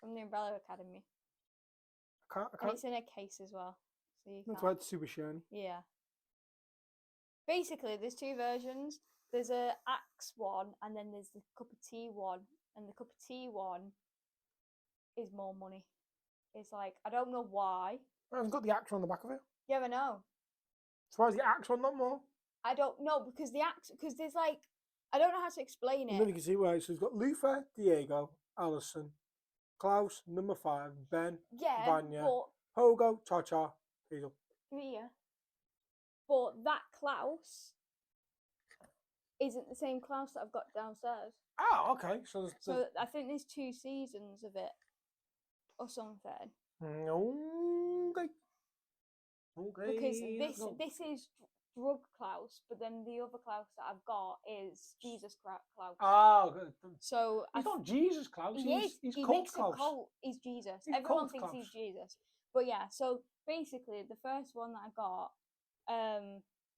from the Umbrella Academy, I and can't. it's in a case as well. So you That's can't. why it's super shiny. Yeah. Basically, there's 2 versions. There's a Axe one, and then there's the cup of tea one. And the cup of tea one is more money. It's like, I don't know why. It's got the axe on the back of it. You ever know? So why is the axe on not more? I don't know because the Axe, because there's like, I don't know how to explain And then it. you can see why. So it's got Luther, Diego, Allison, Klaus, number 5, Ben, Yeah, Vanya, but Pogo, Cha Cha, Hazel. yeah, but that Klaus isn't the same Klaus that I've got downstairs. Oh, okay. So, So I think there's 2 seasons of it or something. okay. Okay. Because let's go. this is drug Klaus, but then the other Klaus that I've got is Jesus Klaus. Oh, good. So He's not Jesus Klaus. He's he cult makes Klaus. it cult. He's Jesus. He's Everyone cult thinks Klaus. he's Jesus. But yeah, so basically the first one that I got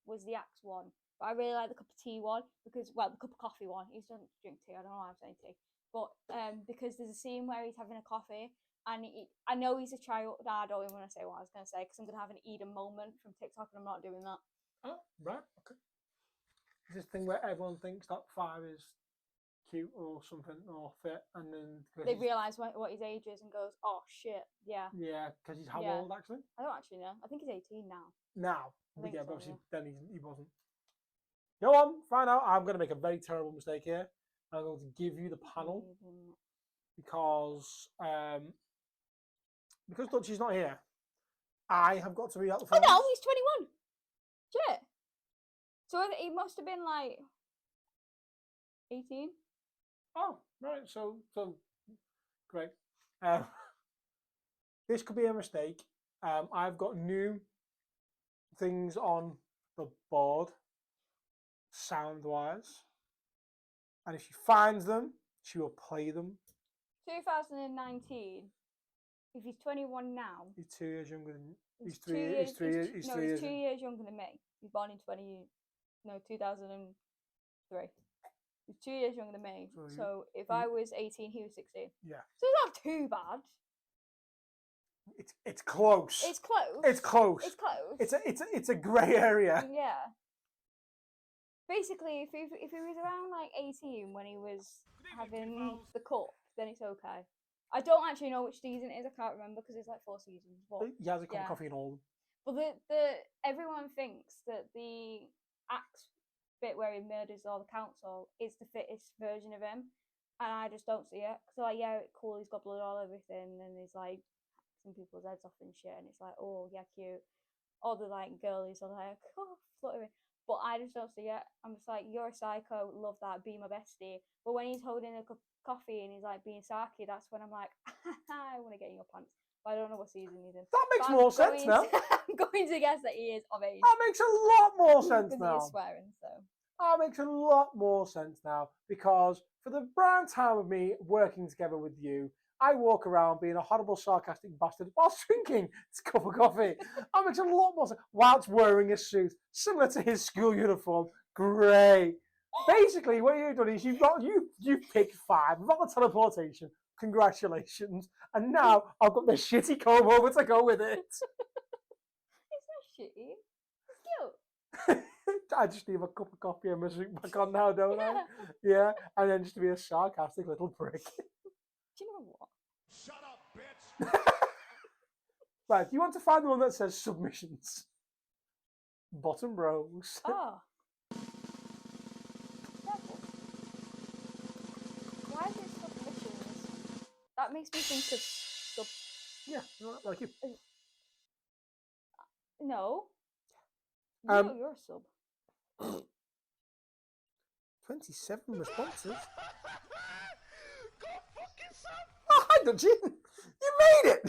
was the Axe one. But I really like the cup of tea one because, well, the cup of coffee one. He doesn't drink tea. I don't know why I'm saying tea. But because there's a scene where he's having a coffee and I know he's a child. I don't even want to say what I was going to say because I'm going to have an Eden moment from TikTok and I'm not doing that. Oh, right. Okay. It's this thing where everyone thinks that 5 is cute or something or fit, and then They realise what his age is and goes, oh shit, yeah. yeah, because he's how Yeah. old actually? I don't actually know. I think he's 18 now. Now, I but think yeah, so, but obviously yeah. then he wasn't. Go on, find out. I'm going to make a very terrible mistake here. I'm going to give you the panel because Dutchy's not here. I have got to read out the Oh forms. no, he's 21. Shit. So he must have been like 18. Oh, right. So great. This could be a mistake. I've got new things on the board, sound-wise, and if she finds them, she will play them. 2019. If he's 21 now, He's 2 years younger than. He's 2 3 years. years. He's 3 years. No, he's 2 years younger than me. He's born in 2003. He's 2 years younger than me. So if I was 18, he was 16. Yeah. So it's not too bad. It's close. It's close. It's close. It's close. It's a grey area. Yeah. Basically, if he was around like 18 when he was having the cup, then it's okay. I don't actually know which season it is. I can't remember because it's like 4 seasons. But He has a cup yeah. of coffee and all. But everyone thinks that the Axe bit where he murders all the council is the fittest version of him, and I just don't see it. So like, yeah, cool, he's got blood all everything, and he's like hacking people's heads off and shit, and it's like, oh yeah, cute. all the like girlies are like, oh, fluttering. But I just don't see it. I'm just like, you're a psycho, love that, be my bestie. But when he's holding a cup of coffee and he's like being sarky, that's when I'm like, I want to get in your pants. But I don't know what season he's in. That makes But more sense now. I'm going to guess that he is of age. That makes a lot more sense Because he now. is swearing, so. That makes a lot more sense now, because for the brown time of me working together with you, I walk around being a horrible, sarcastic bastard whilst drinking this cup of coffee. That makes a lot more sense. Whilst wearing a suit similar to his school uniform. Great. Basically, what you've done is you've picked 5. We've got the teleportation. Congratulations. And now I've got the shitty comb over to go with it. It's not shitty. It's cute. I just need a cup of coffee and my suit back on now, don't I? Yeah, and then just to be a sarcastic little prick. Do you know what? Shut up, bitch! Right, do you want to find the one that says submissions? Bottom rows. Oh. Careful. Why is it submissions? That makes me think of sub. Yeah, like you. No. Um, You're a sub. 27 responses. Oh, hi, Dutchy. You made it.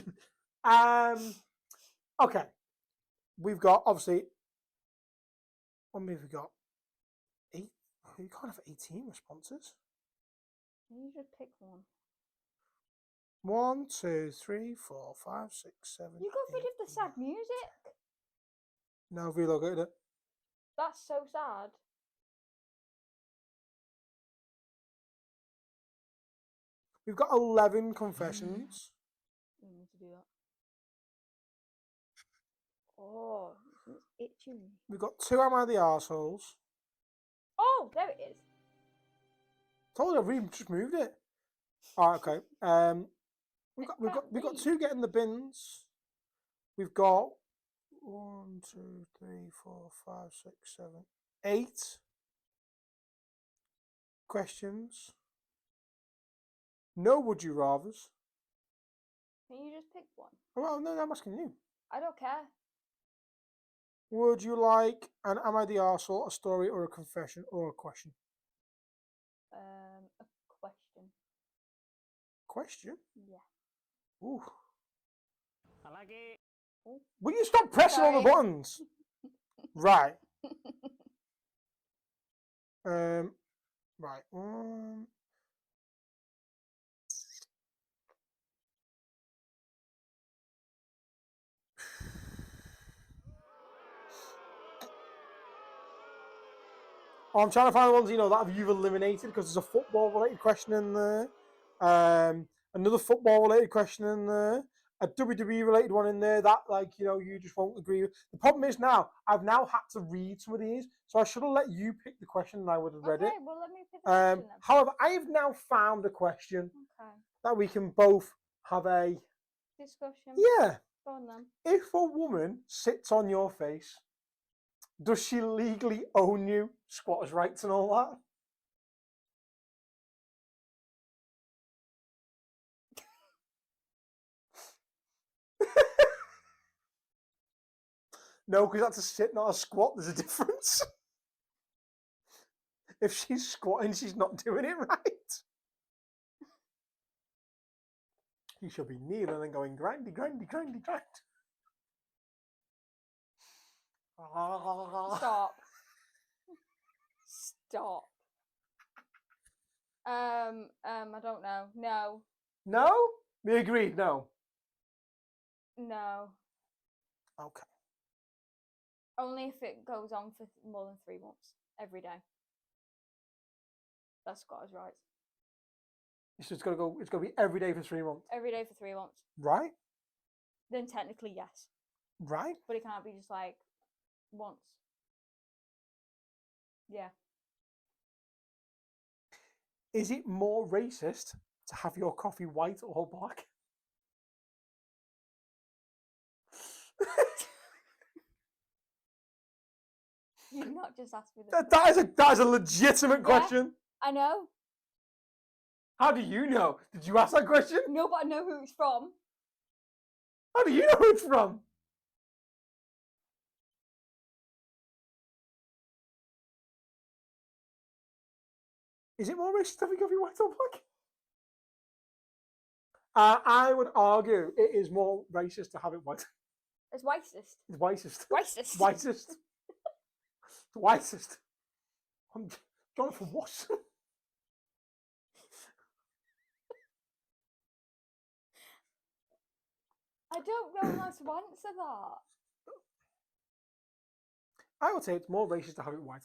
Okay. We've got obviously. What have we got? 8. You can't have 18 responses. You just pick one. 1, 2, 3, 4, 5, 6, 7. You got rid 8, of the sad music. No, I've relocated it. That's so sad. We've got 11 confessions. You need to do that. Oh, it's itching. We've got 2 Am I the Arseholes. Oh, there it is. Told you, I've just moved it. Alright, okay. We've got 2 Get in the Bins. We've got 1, 2, 3, 4, 5, 6, 7, 8 questions. No would you rathers. Can you just pick one? Well, no, I'm asking you. I don't care. Would you like an Am I the Arsehole, a story, or a confession, or a question? A question. Question? Yeah. Ooh. I like it. Oh. Will you stop pressing all the Sorry. buttons? Right. Right. Oh, I'm trying to find the ones that you've eliminated, because there's a football-related question in there, another football-related question in there, a WWE-related one in there that, you just won't agree with. The problem is now I've now had to read some of these, so I should have let you pick the question and I would have read Okay, it. well, let me pick the question then. However, I have now found a question Okay. that we can both have a Discussion. yeah. Go on then. If a woman sits on your face, does she legally own you, squatters' rights and all that? No, because that's a sit, not a squat. There's a difference. If she's squatting, she's not doing it right. You should be kneeling and going grindy, grindy, grindy, grind. Stop. Stop. I don't know. No. No? We agreed, no. No. Okay. Only if it goes on for more than 3 months. Every day. That's Scottish rights. It's just it's gotta be every day for 3 months. Every day for 3 months. Right? Then technically yes. Right? But it can't be just like once. Yeah. Is it more racist to have your coffee white or black? You've not just asked me this. that is a legitimate question. I know. How do you know? Did you ask that question? No, but I know who it's from. How do you know who it's from? Is it more racist to have your coffee white or black? I would argue it is more racist to have it white. It's whitest. It's whitest. Racist. Whitest. Whitest. I'm Jonathan Watson. I don't know how to answer that. I would say it's more racist to have it white.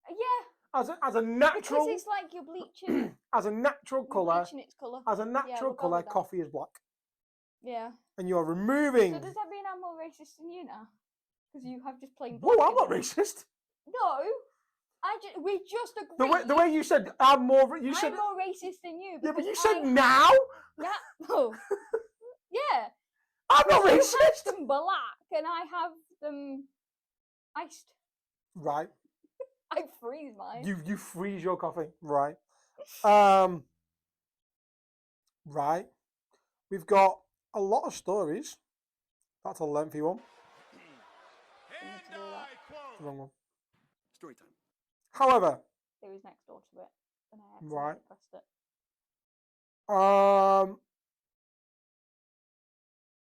Yeah, As a because natural, it's like you're bleaching. as a natural You're colour, bleaching its colour. as a natural we'll go colour, with that. coffee is black, Yeah. and you are removing. So does that mean I'm more racist than you now? Because you have just plain Whoa, black. I'm not in it. racist. No, we just agreed. The way you said I'm more. You said I'm more racist than you. yeah, but because you said I now. Yeah. Oh. Yeah. I'm not You have racist. them black and I have them iced. Right. I freeze mine. You freeze your coffee. Right. Right. We've got a lot of stories. That's a lengthy one. And I It's a long one. Story time. However, It was next door to it, and I Right. accidentally pressed it.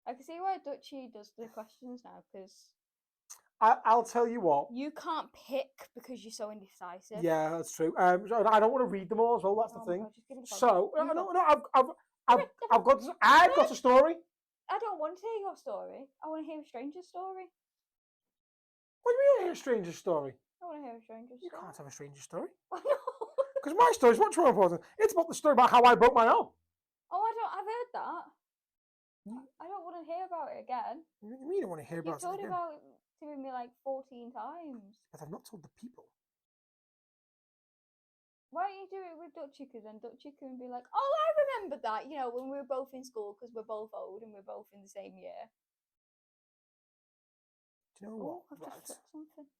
I can see why Dutchy does the questions now, because I'll tell you what. you can't pick because you're so indecisive. Yeah, that's true. So I don't want to read them all as well. That's Oh the my thing. God, just give me the phone. So You no, go. I've got a story. I don't want to hear your story. I want to hear a stranger's story. What do you mean, a stranger's story? I want to hear a stranger's You story. can't have a stranger's story Why not? because my story is much more important. It's about the story about how I broke my arm. Oh, I've heard that. I don't want to hear about it again. What do you mean I want to hear You've about it told again? about it to me like 14 times. But I've not told the people. Why don't you do it with Dutchy? Because then Dutchy can be like, oh, I remember that, you know, when we were both in school, because we're both old and we're both in the same year. Do you know Oh, what? I've Right. just flipped something.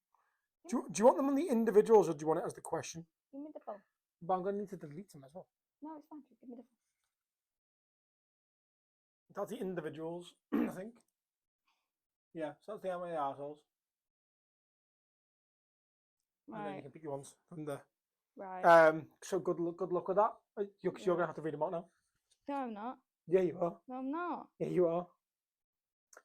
Do you want them on the individuals or do you want it as the question? Give me the phone. But I'm going to need to delete them as well. No, it's fine. Just give me the phone. That's the individuals, I think. Yeah, so that's the how many assholes. And then you Right, can pick your ones from the. right. So good luck with that. You're going to have to read them out now. No, I'm not. Yeah, you are. No, I'm not. Yeah, you are.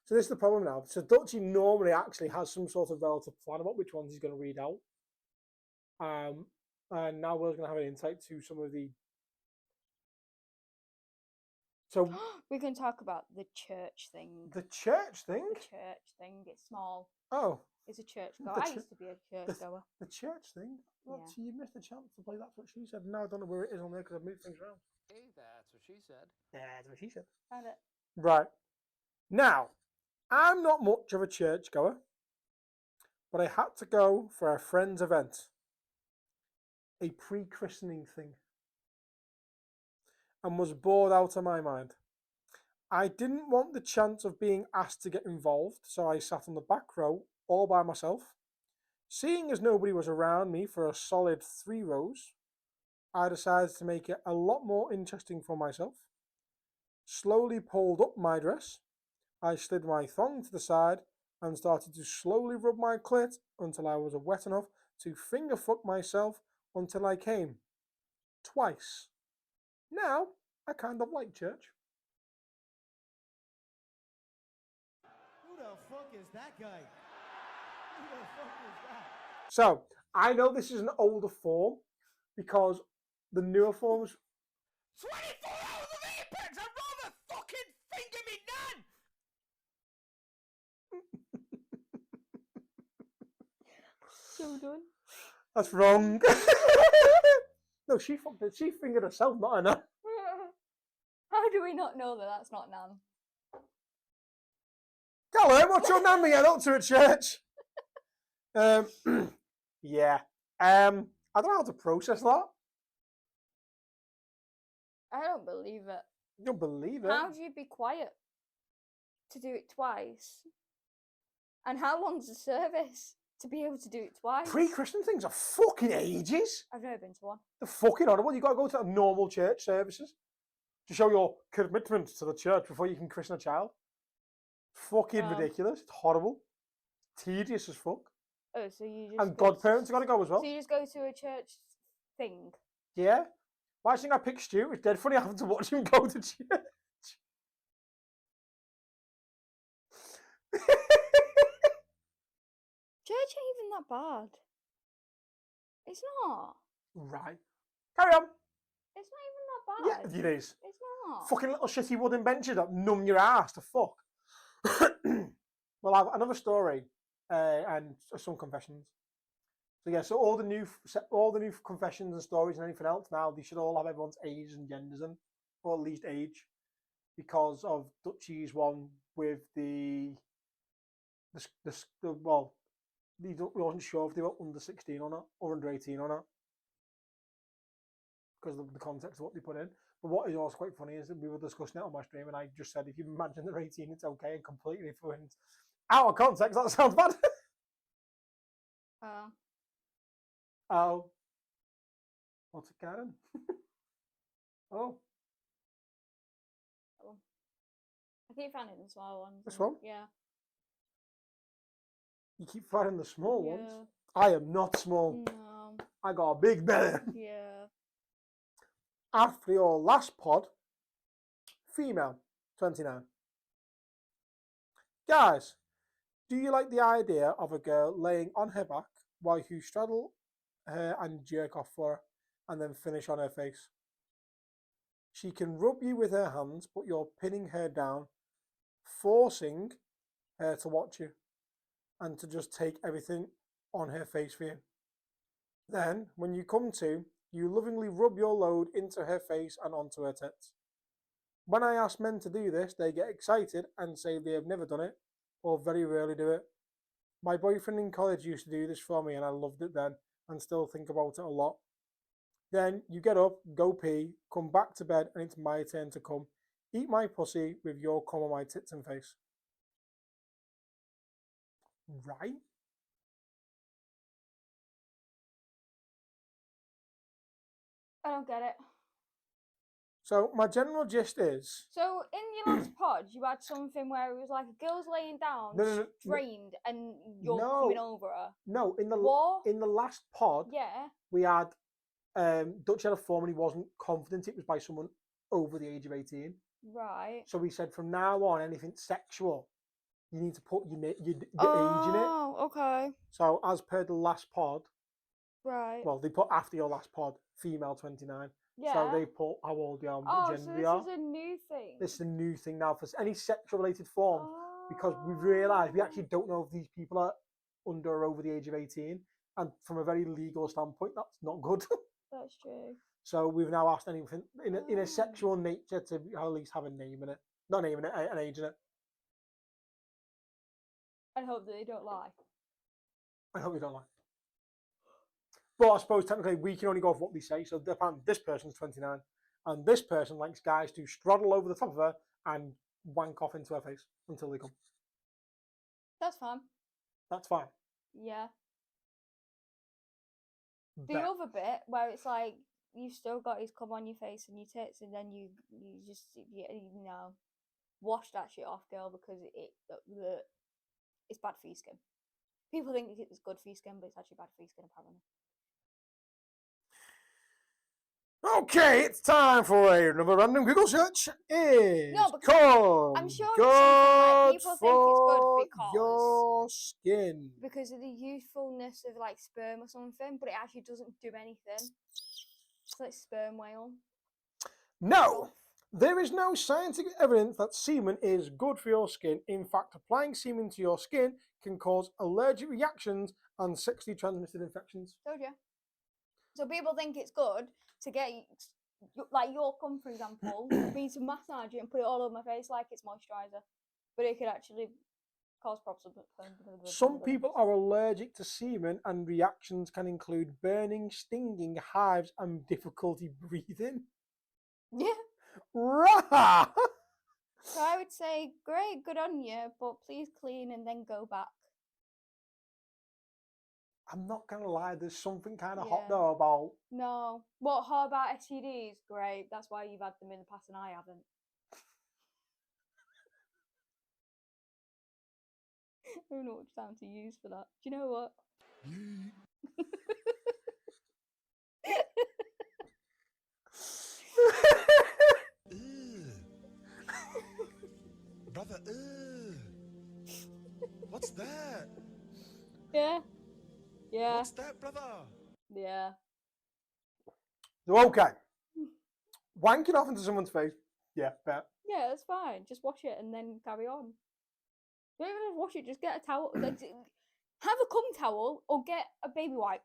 So this is the problem now. So Dutchy normally actually has some sort of relative plan about which ones he's going to read out. And now we're going to have an insight to some of the. So We can talk about the church thing. the church thing. The church thing. It's small. Oh, It's a church The goer. I chu- used to be a church goer. the church thing. Well, Yeah. so you missed a chance to play. That's what she said. Now I don't know where it is on there because I've moved things around. Hey, that's what she said. That's what she said. Found it. Right. Now, I'm not much of a churchgoer, but I had to go for a friend's event, a pre-christening thing, and was bored out of my mind. I didn't want the chance of being asked to get involved, so I sat on the back row all by myself. Seeing as nobody was around me for a solid 3 rows, I decided to make it a lot more interesting for myself. Slowly pulled up my dress. I slid my thong to the side and started to slowly rub my clit until I was wet enough to finger fuck myself until I came. Twice. Now, I kind of like church. Who the fuck is that guy? Who the fuck is that? So, I know this is an older form because the newer forms. 24 hours of apex! I'd rather fucking finger me nan! So done. That's wrong. No, she fucked it. She fingered herself, not Anna. How do we not know that that's not Nan? Callum, what's your nan being up to at church? Yeah. I don't know how to process that. I don't believe it. You don't believe it. How do you be quiet to do it twice? And how long's the service to be able to do it twice? Pre-Christian things are fucking ages. I've never been to one. They're fucking horrible. You got to go to normal church services to show your commitment to the church before you can christen a child. Fucking Wow. ridiculous. It's horrible. Tedious as fuck. Oh, so you just And go godparents have got to go as well. So you just go to a church thing. Yeah. Why do you think I picked Stu? It's dead funny having to watch him go to church. Church ain't even that bad. It's not. Right. Carry on. It's not even that bad. Yeah, it is. It's not. Fucking little shitty wooden benches that numb your ass to fuck. Well, I have another story and some confessions. So yeah, so all the new confessions and stories and anything else now, they should all have everyone's ages and genders in, or at least age, because of Dutchy's one with the well, we wasn't sure if they were under 16 or not, or under 18 or not, because of the context of what they put in. But what is also quite funny is that we were discussing it on my stream, and I just said, if you imagine they're 18, it's okay, and completely fluent. Out of context, that sounds bad. Oh. Oh. What's it, Karen? Oh. I keep finding the small ones. This one? Yeah. You keep finding the small ones. Yeah. I am not small. No. I got a big belly. Yeah. After your last pod, female, 29. Guys, do you like the idea of a girl laying on her back while you straddle her and jerk off for her and then finish on her face? She can rub you with her hands, but you're pinning her down, forcing her to watch you and to just take everything on her face for you. Then, when you come to, you lovingly rub your load into her face and onto her tits. When I ask men to do this, they get excited and say they have never done it or very rarely do it. My boyfriend in college used to do this for me and I loved it then and still think about it a lot. Then you get up, go pee, come back to bed, and it's my turn to come. Eat my pussy with your cum on my tits and face. Right? I don't get it. So my general gist is... So in your last pod, you had something where it was like a girl's laying down, No. strained, and you're coming over her. No, in the last pod, Yeah. we had Dutch had a form and he wasn't confident it was by someone over the age of 18. Right. So we said from now on, anything sexual, you need to put your age in it. Oh, okay. So as per the last pod, Right. well, they put after your last pod, female 29. Yeah. So they put how old they are and what Oh, gender so they this are. is a new thing. This is a new thing now for any sexual related form, because we've Oh. realised we actually don't know if these people are under or over the age of 18. And from a very legal standpoint, that's not good. That's true. So we've now asked anything in a Oh. sexual nature to at least have a name in it. Not name in it, an age in it. I hope that they don't lie. I hope you don't like. But I suppose technically we can only go off what they say. So apparently this person's 29 and this person likes guys to straddle over the top of her and wank off into her face until they come. That's fine. That's fine. Yeah. The Bet. other bit where it's like you've still got his cum on your face and your tits, and then you just wash that shit off, girl, because it's bad for your skin. People think it's good for your skin, but it's actually bad for your skin, apparently. Okay, it's time for another random Google search. No, because Come I'm sure it's something like people think it's good for because your skin. because of the youthfulness of like sperm or something, but it actually doesn't do anything. It's like sperm whale. No, there is no scientific evidence that semen is good for your skin. In fact, applying semen to your skin can cause allergic reactions and sexually transmitted infections. Told you. So people think it's good to get like your cum, for example, me to massage it and put it all over my face like it's moisturizer, but it could actually cause problems. Some people are allergic to semen, and reactions can include burning, stinging, hives, and difficulty breathing. Yeah. Rah! So I would say, great, good on you, but please clean and then go back. I'm not gonna lie, there's something kind of Yeah. hot though about. No. What? How about STDs? Great. That's why you've had them in the past and I haven't. I don't know which time to use for that. Do you know what? Brother, what's that? Yeah. Yeah. What's that, brother? Yeah. So, okay. Wanking off into someone's face. Yeah, bet. Yeah, that's fine. Just wash it and then carry on. Don't even have to wash it. Just get a towel. Like, have a cum towel or get a baby wipe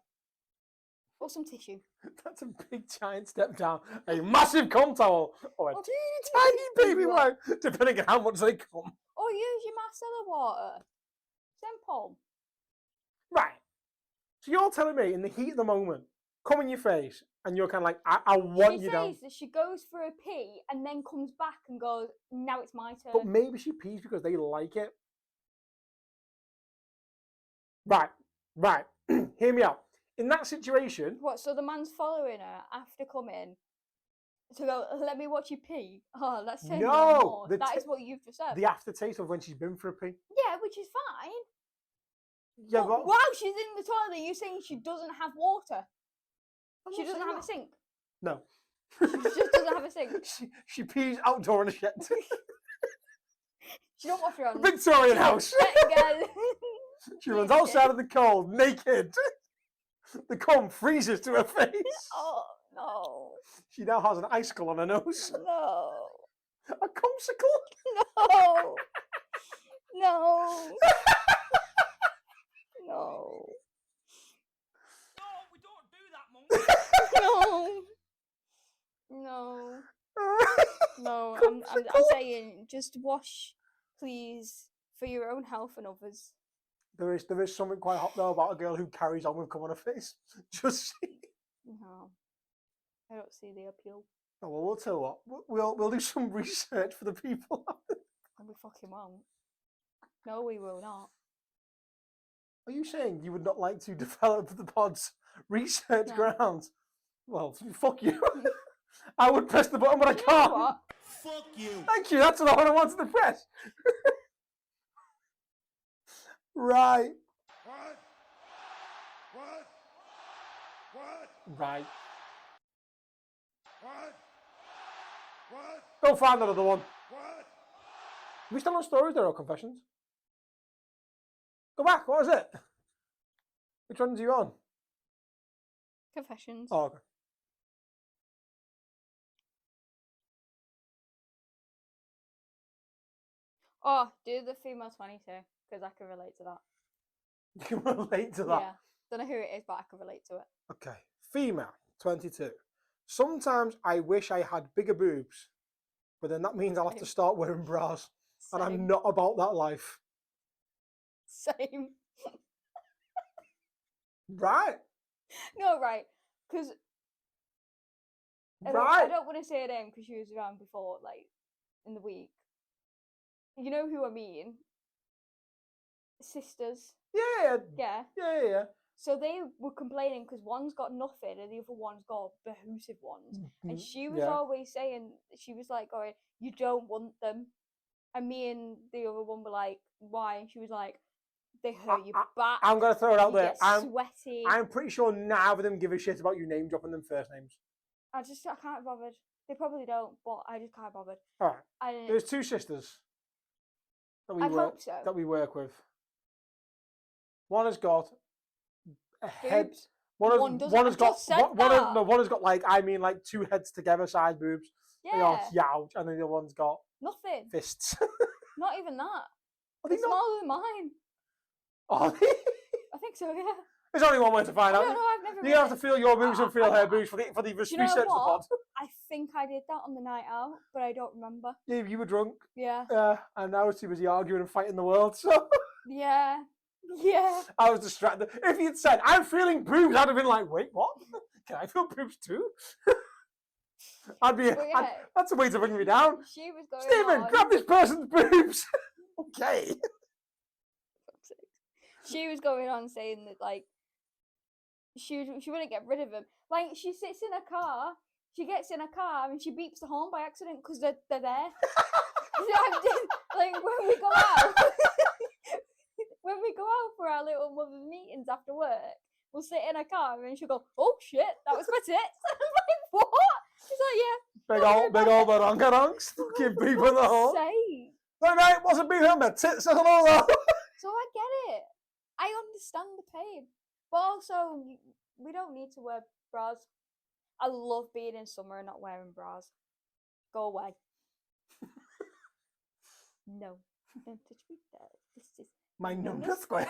or some tissue. That's a big giant step down. A massive cum towel or a Or teeny tiny baby wipe, depending on how much they come. Or use your micellar water. Simple. Right. So you're telling me in the heat of the moment, come in your face, and you're kind of like, I want She you down. says that she goes for a pee and then comes back and goes, now it's my turn. But maybe she pees because they like it. Right. Hear me out. In that situation, What, so the man's following her after coming to go, let me watch you pee? Oh, that's saying No, more. the That is what you've just said. the aftertaste of when she's been for a pee. Yeah, which is fine. Yeah, But but while she's in the toilet, you're saying she doesn't have water. I'm She not doesn't saying have a that. sink. No. She just doesn't have a sink. She pees outdoor in a shed. She don't wash her hands. Victorian house. Girl. She runs outside of the cold, naked. The cum freezes to her face. Oh, no. She now has an icicle on her nose. No. A cumsicle. No. No. No. No, we don't do that, monk. No. No. No. I'm saying just wash, please, for your own health and others. There is something quite hot though about a girl who carries on with cum on her face. Just see. No. I don't see the appeal. Oh, well, we'll tell you what. We'll do some research for the people. And we fucking won't. No, we will not. Are you saying you would not like to develop the pod's research No. grounds? Well, fuck you. I would press the button, but I You know can't. what? Fuck you. Thank you. That's the one I wanted to press. Right. Right. Go find another one. Are we still on stories there or confessions? Go back. What is it? Which ones are you on? Confessions. Oh, okay. Oh, do the female 22, because I can relate to that. You can relate to that. Yeah. Don't know who it is, but I can relate to it. Okay. Female, 22. Sometimes I wish I had bigger boobs, but then that means I'll have to start wearing bras. And I'm Same. not about that life. Same. Right. No, right. Because I Right. don't want to say her name because she was around before, like, in the week. You know who I mean? Sisters. Yeah. Yeah. Yeah. So they were complaining because one's got nothing and the other one's got behoosive ones. And she was Yeah. always saying, she was like going, you don't want them. And me and the other one were like, why? And she was like, they hurt your back. I'm going to throw it out you there. get sweaty. I'm pretty sure none of them give a shit about you name dropping them first names. I can't be bothered. They probably don't, but I just can't be bothered. All right. And There's two sisters that I'd hope so. that we work with. One has got a head. Boobs. One has got like two heads together size boobs. They are Yeah. huge, and then the other one's got Nothing. fists. Not even that. Are they It's not? smaller than mine. Are they? I think so, yeah. There's only one way to I find don't out. know, I've never You have to really- feel your boobs and feel I- her boobs for the Do you research know of the pod. what? I think I did that on the night out, but I don't remember. Yeah, you were drunk. Yeah. And I was too busy arguing and fighting the world, so Yeah. Yeah. I was distracted. If you'd said, I'm feeling boobs, I'd have been like, wait, what? Can I feel boobs too? yeah. That's a way to bring me down. She was going Stephen, on. grab this person's boobs. Okay. Fuck's sake. She was going on saying that, like, she wouldn't get rid of him. Like, she sits in a car, she gets in a car, and she beeps the horn by accident because they're there. Like, when we go out, when we go out for our little mother's meetings after work, we'll sit in a car and she'll go, "Oh shit, that was my tits." I'm like, "What?" She's like, "Yeah." Big old barongarungs. Fucking people in the hall. Say. No, mate, wasn't being him, but tits and all that. So I get it. I understand the pain, but also we don't need to wear bras. I love being in summer and not wearing bras. Go away. No, don't touch me there. This is My no, number no. square.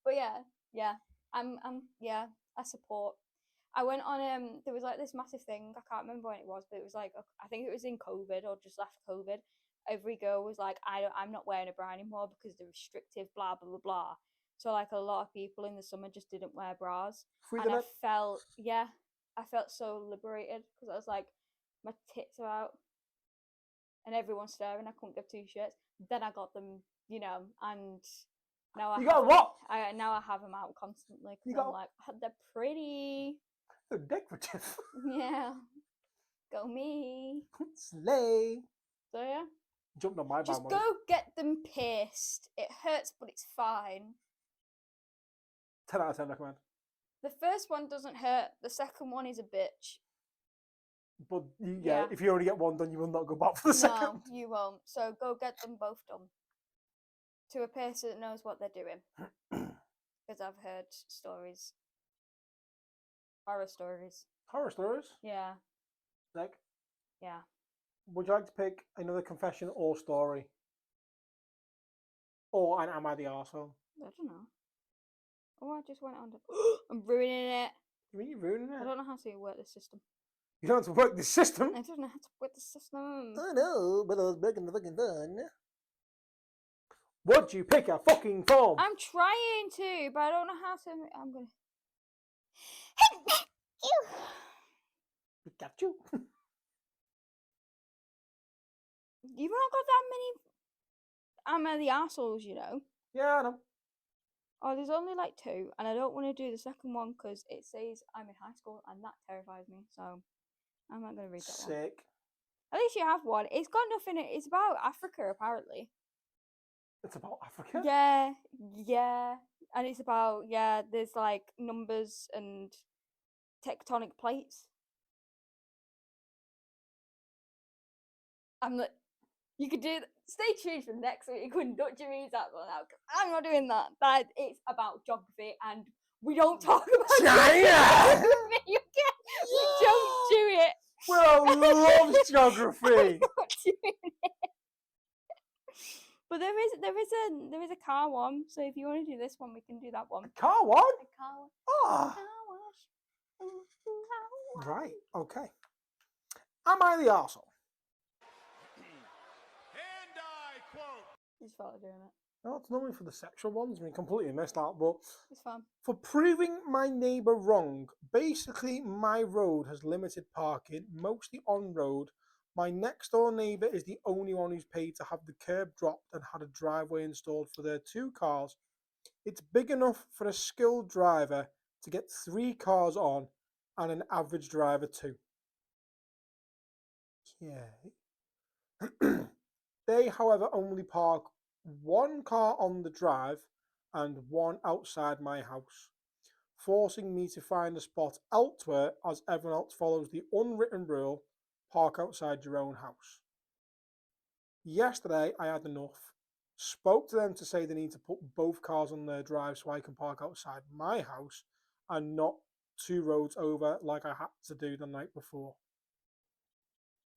But yeah, yeah, I support. I went on there was like this massive thing. I can't remember when it was, but it was like I think it was in COVID or just after COVID. Every girl was like, I'm not wearing a bra anymore because they're restrictive, blah blah blah blah. So like a lot of people in the summer just didn't wear bras, Free and the I net. felt so liberated because I was like, my tits are out, and everyone's staring. I couldn't give two shits. Then I got them, and now You got what? now I have them out constantly You because got- I'm like, "Oh, they're pretty." They're decorative. Yeah, go me. Slay. So yeah, Jumped on my just bandwagon. go get them pierced. It hurts, but it's fine. 10 out of 10 recommend. The first one doesn't hurt. The second one is a bitch. But Yeah. if you only get one done, you will not go back for the second. No, you won't. So go get them both done. To a piercer that knows what they're doing. Because I've heard stories. Horror stories. Horror stories. Yeah, Like, yeah. would you like to pick another confession or story? Or an Am I the Arsehole? I don't know. Oh, I just went on to... I'm ruining it. You mean you're ruining it? I don't know how to work this system. You don't have to work the system. I don't know how to work the system. I know, but I was breaking the fucking fun. Would you pick a fucking form? I'm trying to, but I don't know how to. I'm gonna. Pikachu. You've not got that many. I'm the assholes, you know. Yeah, I know. Oh, there's only like 2, and I don't want to do the second one because it says I'm in high school, and that terrifies me. So I'm not gonna read that one. Sick. At least you have one. It's got nothing. It's about Africa, apparently. It's about Africa? Yeah, and it's about there's like numbers and tectonic plates. I'm like, you could do. Stay tuned for next week when Dutchy reads that one out. 'Cause I'm not doing that. That it's about geography, and we don't talk about China! geography. Okay? We don't do it. Well, loves geography. Not doing it. But there is a car one. So if you want to do this one, we can do that one. Car one? A car one. Ah, Car wash. Ooh, car wash. right. Okay. Am I the arsehole? And I quote. Just felt like doing it. No, it's normally for the sexual ones. I mean, completely missed that. But It's fun. for proving my neighbour wrong, basically my road has limited parking, mostly on road. My next door neighbour is the only one who's paid to have the curb dropped and had a driveway installed for their 2 cars. It's big enough for a skilled driver to get 3 cars on and an average driver 2. Yeah. They, however, only park 1 car on the drive and 1 outside my house, forcing me to find a spot elsewhere as everyone else follows the unwritten rule, park outside your own house. Yesterday I had enough, spoke to them to say they need to put both cars on their drive so I can park outside my house and not 2 roads over like I had to do the night before.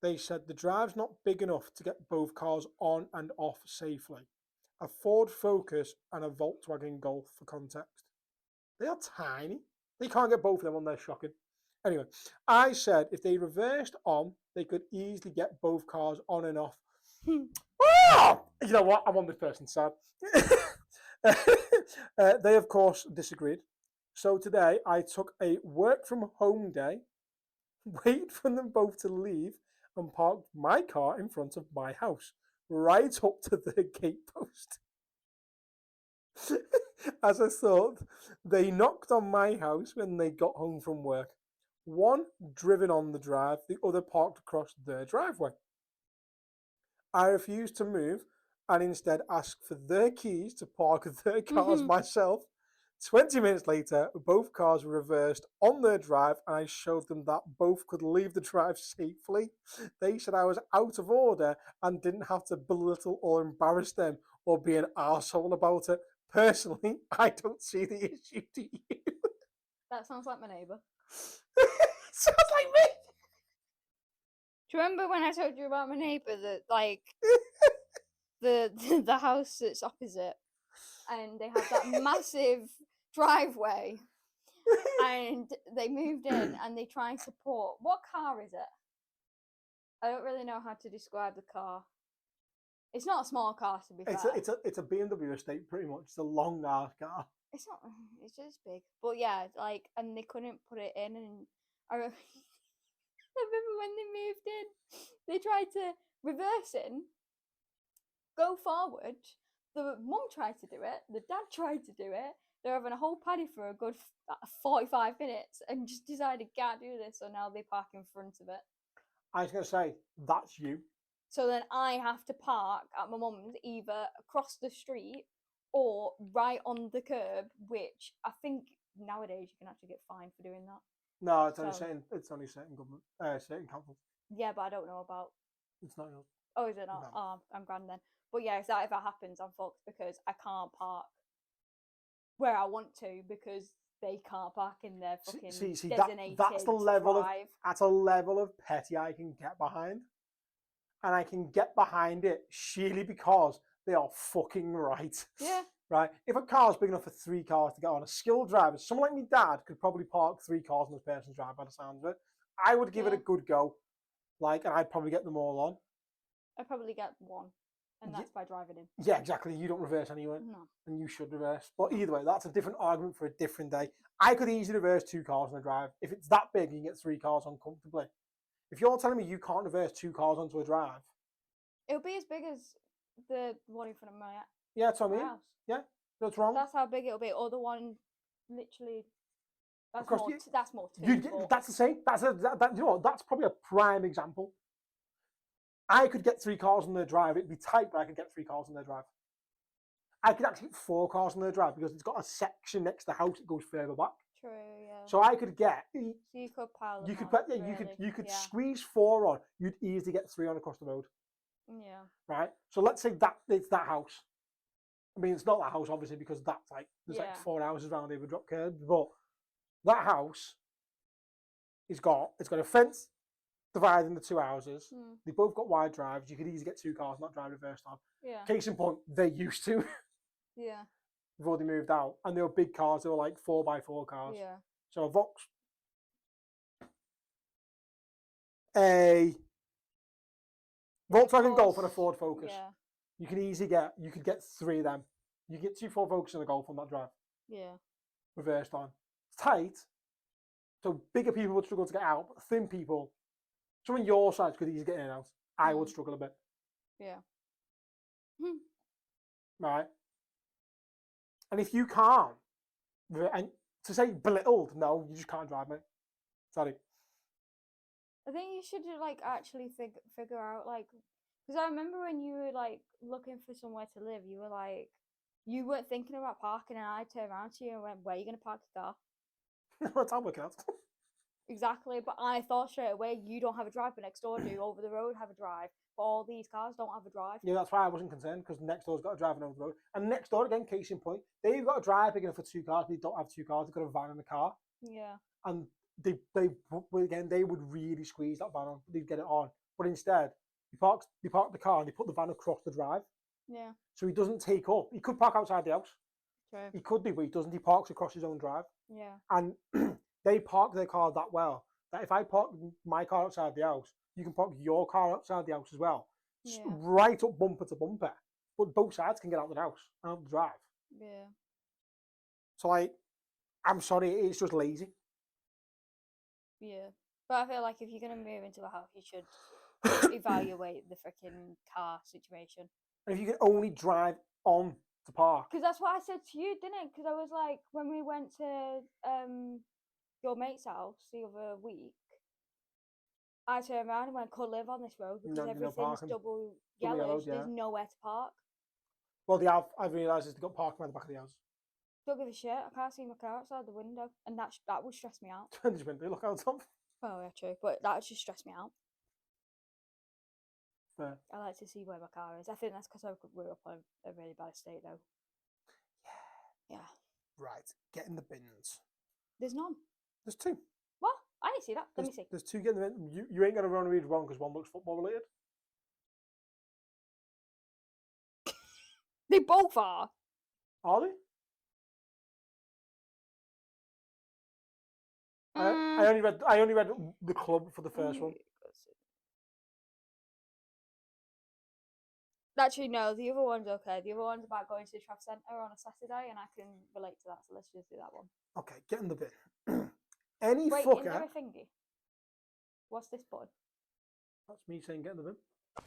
They said the drive's not big enough to get both cars on and off safely. A Ford Focus and a Volkswagen Golf for context. They are tiny. They can't get both of them on there, shocking. Anyway, I said if they reversed on, they could easily get both cars on and off. Oh! You know what? I'm on this person's side. They, of course, disagreed. So today I took a work from home day, waited for them both to leave, and parked my car in front of my house, right up to the gate post. As I thought, they knocked on my house when they got home from work. One driven on the drive, the other parked across their driveway. I refused to move and instead ask for their keys to park their cars myself. 20 minutes later, both cars were reversed on their drive, and I showed them that both could leave the drive safely. They said I was out of order and didn't have to belittle or embarrass them or be an arsehole about it. Personally, I don't see the issue, do you? That sounds like my neighbour. Sounds like me! Do you remember when I told you about my neighbour that, like, the house that's opposite, and they have that massive driveway, and they moved in and they try and support. What car is it? I don't really know how to describe the car. It's not a small car, to be fair. It's a BMW estate, pretty much. It's a long ass car. It's not. It's just big. But yeah, like, and they couldn't put it in, and I remember, I remember when they moved in, they tried to reverse in, go forward. The mum tried to do it. The dad tried to do it. They're having a whole paddy for a good 45 minutes, and just decided can't do this. So now they park in front of it. I was going to say, that's you. So then I have to park at my mum's either across the street or right on the curb, which I think nowadays you can actually get fined for doing that. No, it's only So- certain government, certain councils. Yeah, but I don't know about. It's not yours. Oh, is it not? No. Oh, I'm grand then. But yeah, if that happens, I'm fucked because I can't park where I want to because they can't park in their fucking See, designated that's the level drive. At a level of petty I can get behind. And I can get behind it sheerly because they are fucking right. Yeah. Right? If a car's big enough for 3 cars to get on, a skilled driver, someone like me dad could probably park 3 cars on this person's drive by the sound of it. I would give it a good go. Like, and I'd probably get them all on. I'd probably get one. And that's by driving in. Yeah, exactly. You don't reverse anyway. No. And you should reverse. But either way, that's a different argument for a different day. I could easily reverse 2 cars on a drive. If it's that big, you can get 3 cars on comfortably. If you're telling me you can't reverse 2 cars onto a drive, It'll be as big as the one in front of my yeah, that's what I mean. house. Yeah, that's wrong. That's how big it'll be. Or the one, literally, that's course, more. you- That's more. That's the same. You know what? That's probably a prime example. I could get 3 cars on their drive. It'd be tight, but I could get 3 cars on their drive. I could actually get 4 cars on their drive because it's got a section next to the house that goes further back. True. Yeah. So I could get. So you could pile them You could on, put. Yeah, really. you could Yeah. squeeze 4 on. You'd easily get 3 on across the road. Yeah. Right. So let's say that it's that house. I mean, it's not that house obviously because that's like there's like Yeah. 4 houses around here with drop curbs, but that house it's got a fence dividing the 2 houses. Mm. They both got wide drives. You could easily get 2 cars, not drive reversed on. Yeah. Case in point, they used to Yeah. before they moved out, and they were big cars. They were like 4x4 cars. Yeah. So a Volkswagen Golf and a Ford Focus. Yeah. You could get 3 of them. You get 2 Ford Focus and a Golf on that drive, Yeah. reversed on. It's tight, so bigger people would struggle to get out, but thin people, someone your size could easily get in and out. I would struggle a bit. Yeah. Right? And if you can't, and to say belittled, no, you just can't drive, mate. Sorry. I think you should like actually figure out like because I remember when you were like looking for somewhere to live, you were like you weren't thinking about parking, and I turned around to you and went, "Where are you gonna park your car?" That's how it works out. Exactly, but I thought straight away you don't have a drive, but next door do over the road have a drive. But all these cars don't have a drive. Yeah, that's why I wasn't concerned because next door's got a drive over the road. And next door, again, case in point, they've got a drive big enough for 2 cars, but they don't have 2 cars. They've got a van and a car. Yeah. And they would really squeeze that van on. They'd get it on. But instead, they park the car and they put the van across the drive. Yeah. So he doesn't take up. He could park outside the house. True. He could do, but he doesn't. He parks across his own drive. Yeah. And they park their car that well that if I park my car outside the house, you can park your car outside the house as well. Yeah. Right up bumper to bumper. But both sides can get out of the house and out the drive. Yeah. So, like, I'm sorry, it's just lazy. Yeah. But I feel like if you're gonna move into a house, you should evaluate the freaking car situation. And if you can only drive on to park. Because that's what I said to you, didn't it? Because I was like, when we went to your mate's house the other week, I turned around and went, "Could live on this road because No, no everything's parking. double Double yellow. yellows, There's yeah. nowhere to park." Well, they have. I've realised they've got parking around the back of the house. Don't give a shit. I can't see my car outside the window, and that would stress me out. Turn this window, look out top. Oh yeah, true. But that would just stress me out. Fair. I like to see where my car is. I think that's because I grew up on a really bad estate, though. Yeah. Right, get in the bins. There's none. There's two. What? I didn't see that. Let me see. There's two getting the bin. You ain't going to run read one because one looks football related. They both are. Are they? I only read the club for the first one. Actually, no, the other one's okay. The other one's about going to the Trafford Centre on a Saturday, and I can relate to that, so let's just do that one. Okay, get in the bin. Any Wait, fucker. is there a thingy? What's this button? That's me saying get in the bin.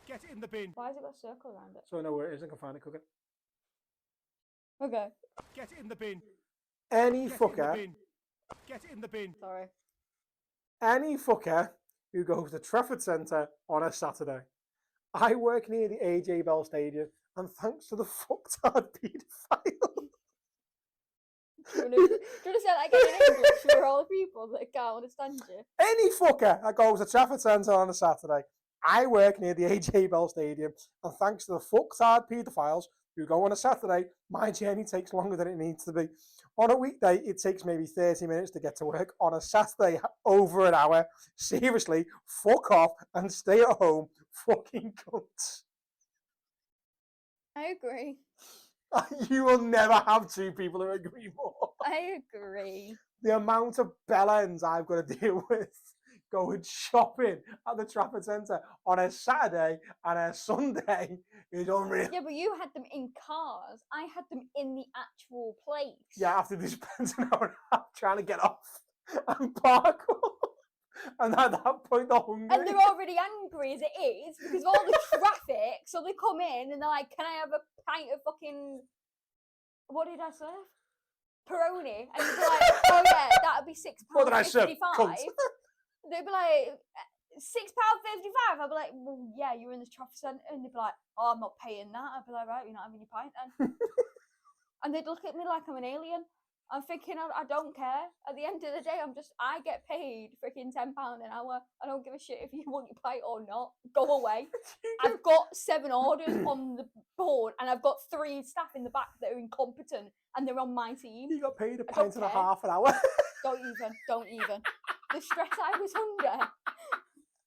Get in the bin. Why has it got a circle around it? So I know where it is. I can find it quicker. Okay. Get in the bin. Any Get fucker. in the bin. Get in the bin. Sorry. Any fucker who goes to Trafford Centre on a Saturday. I work near the AJ Bell Stadium, and thanks to the fucktard paedophile. Do you want to say that again in English for all the people that can't understand you? Any fucker that goes to Trafford Centre on a Saturday. I work near the AJ Bell Stadium, and thanks to the fucktard paedophiles who go on a Saturday, my journey takes longer than it needs to be. On a weekday, it takes maybe 30 minutes to get to work. On a Saturday, over an hour. Seriously, fuck off and stay at home, fucking cunts. I agree. You will never have two people who agree more. I agree. The amount of bellends I've got to deal with going shopping at the Trafford Centre on a Saturday and a Sunday is unreal. Yeah, but you had them in cars. I had them in the actual place. Yeah, after they spent an hour and a half trying to get off and park up. And at that point, they're hungry. And they're already angry as it is because of all the traffic. So they come in and they're like, "Can I have a pint of fucking what did I serve? Peroni?" And you'd be like, "Oh yeah, that'd be What did I serve? £6.55." They'd be like, £6.55. I'd be like, "Well, yeah, you're in the Trafford Centre," and they'd be like, "Oh, I'm not paying that." I'd be like, "Right, you're not having your pint then." And they'd look at me like I'm an alien. I'm thinking, I don't care. At the end of the day, I get paid freaking £10 an hour. I don't give a shit if you want your pint or not. Go away. I've got 7 orders on the board, and I've got 3 staff in the back that are incompetent, and they're on my team. You got paid a I pint don't and a care. half an hour. Don't even. The stress I was under.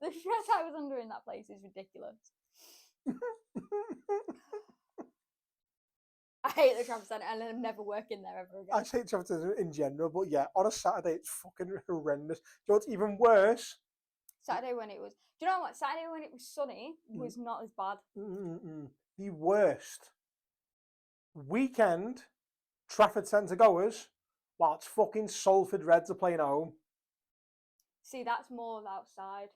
The stress I was under in that place is ridiculous. I hate the Trafford Centre, and I'm never working there ever again. I hate Trafford Centre in general, but yeah, on a Saturday it's fucking horrendous. Do you know what's even worse? Saturday when it was, do you know what? Saturday when it was sunny was not as bad. The worst weekend Trafford Centre goers while it's fucking Salford Reds are playing at home. See, that's more outside.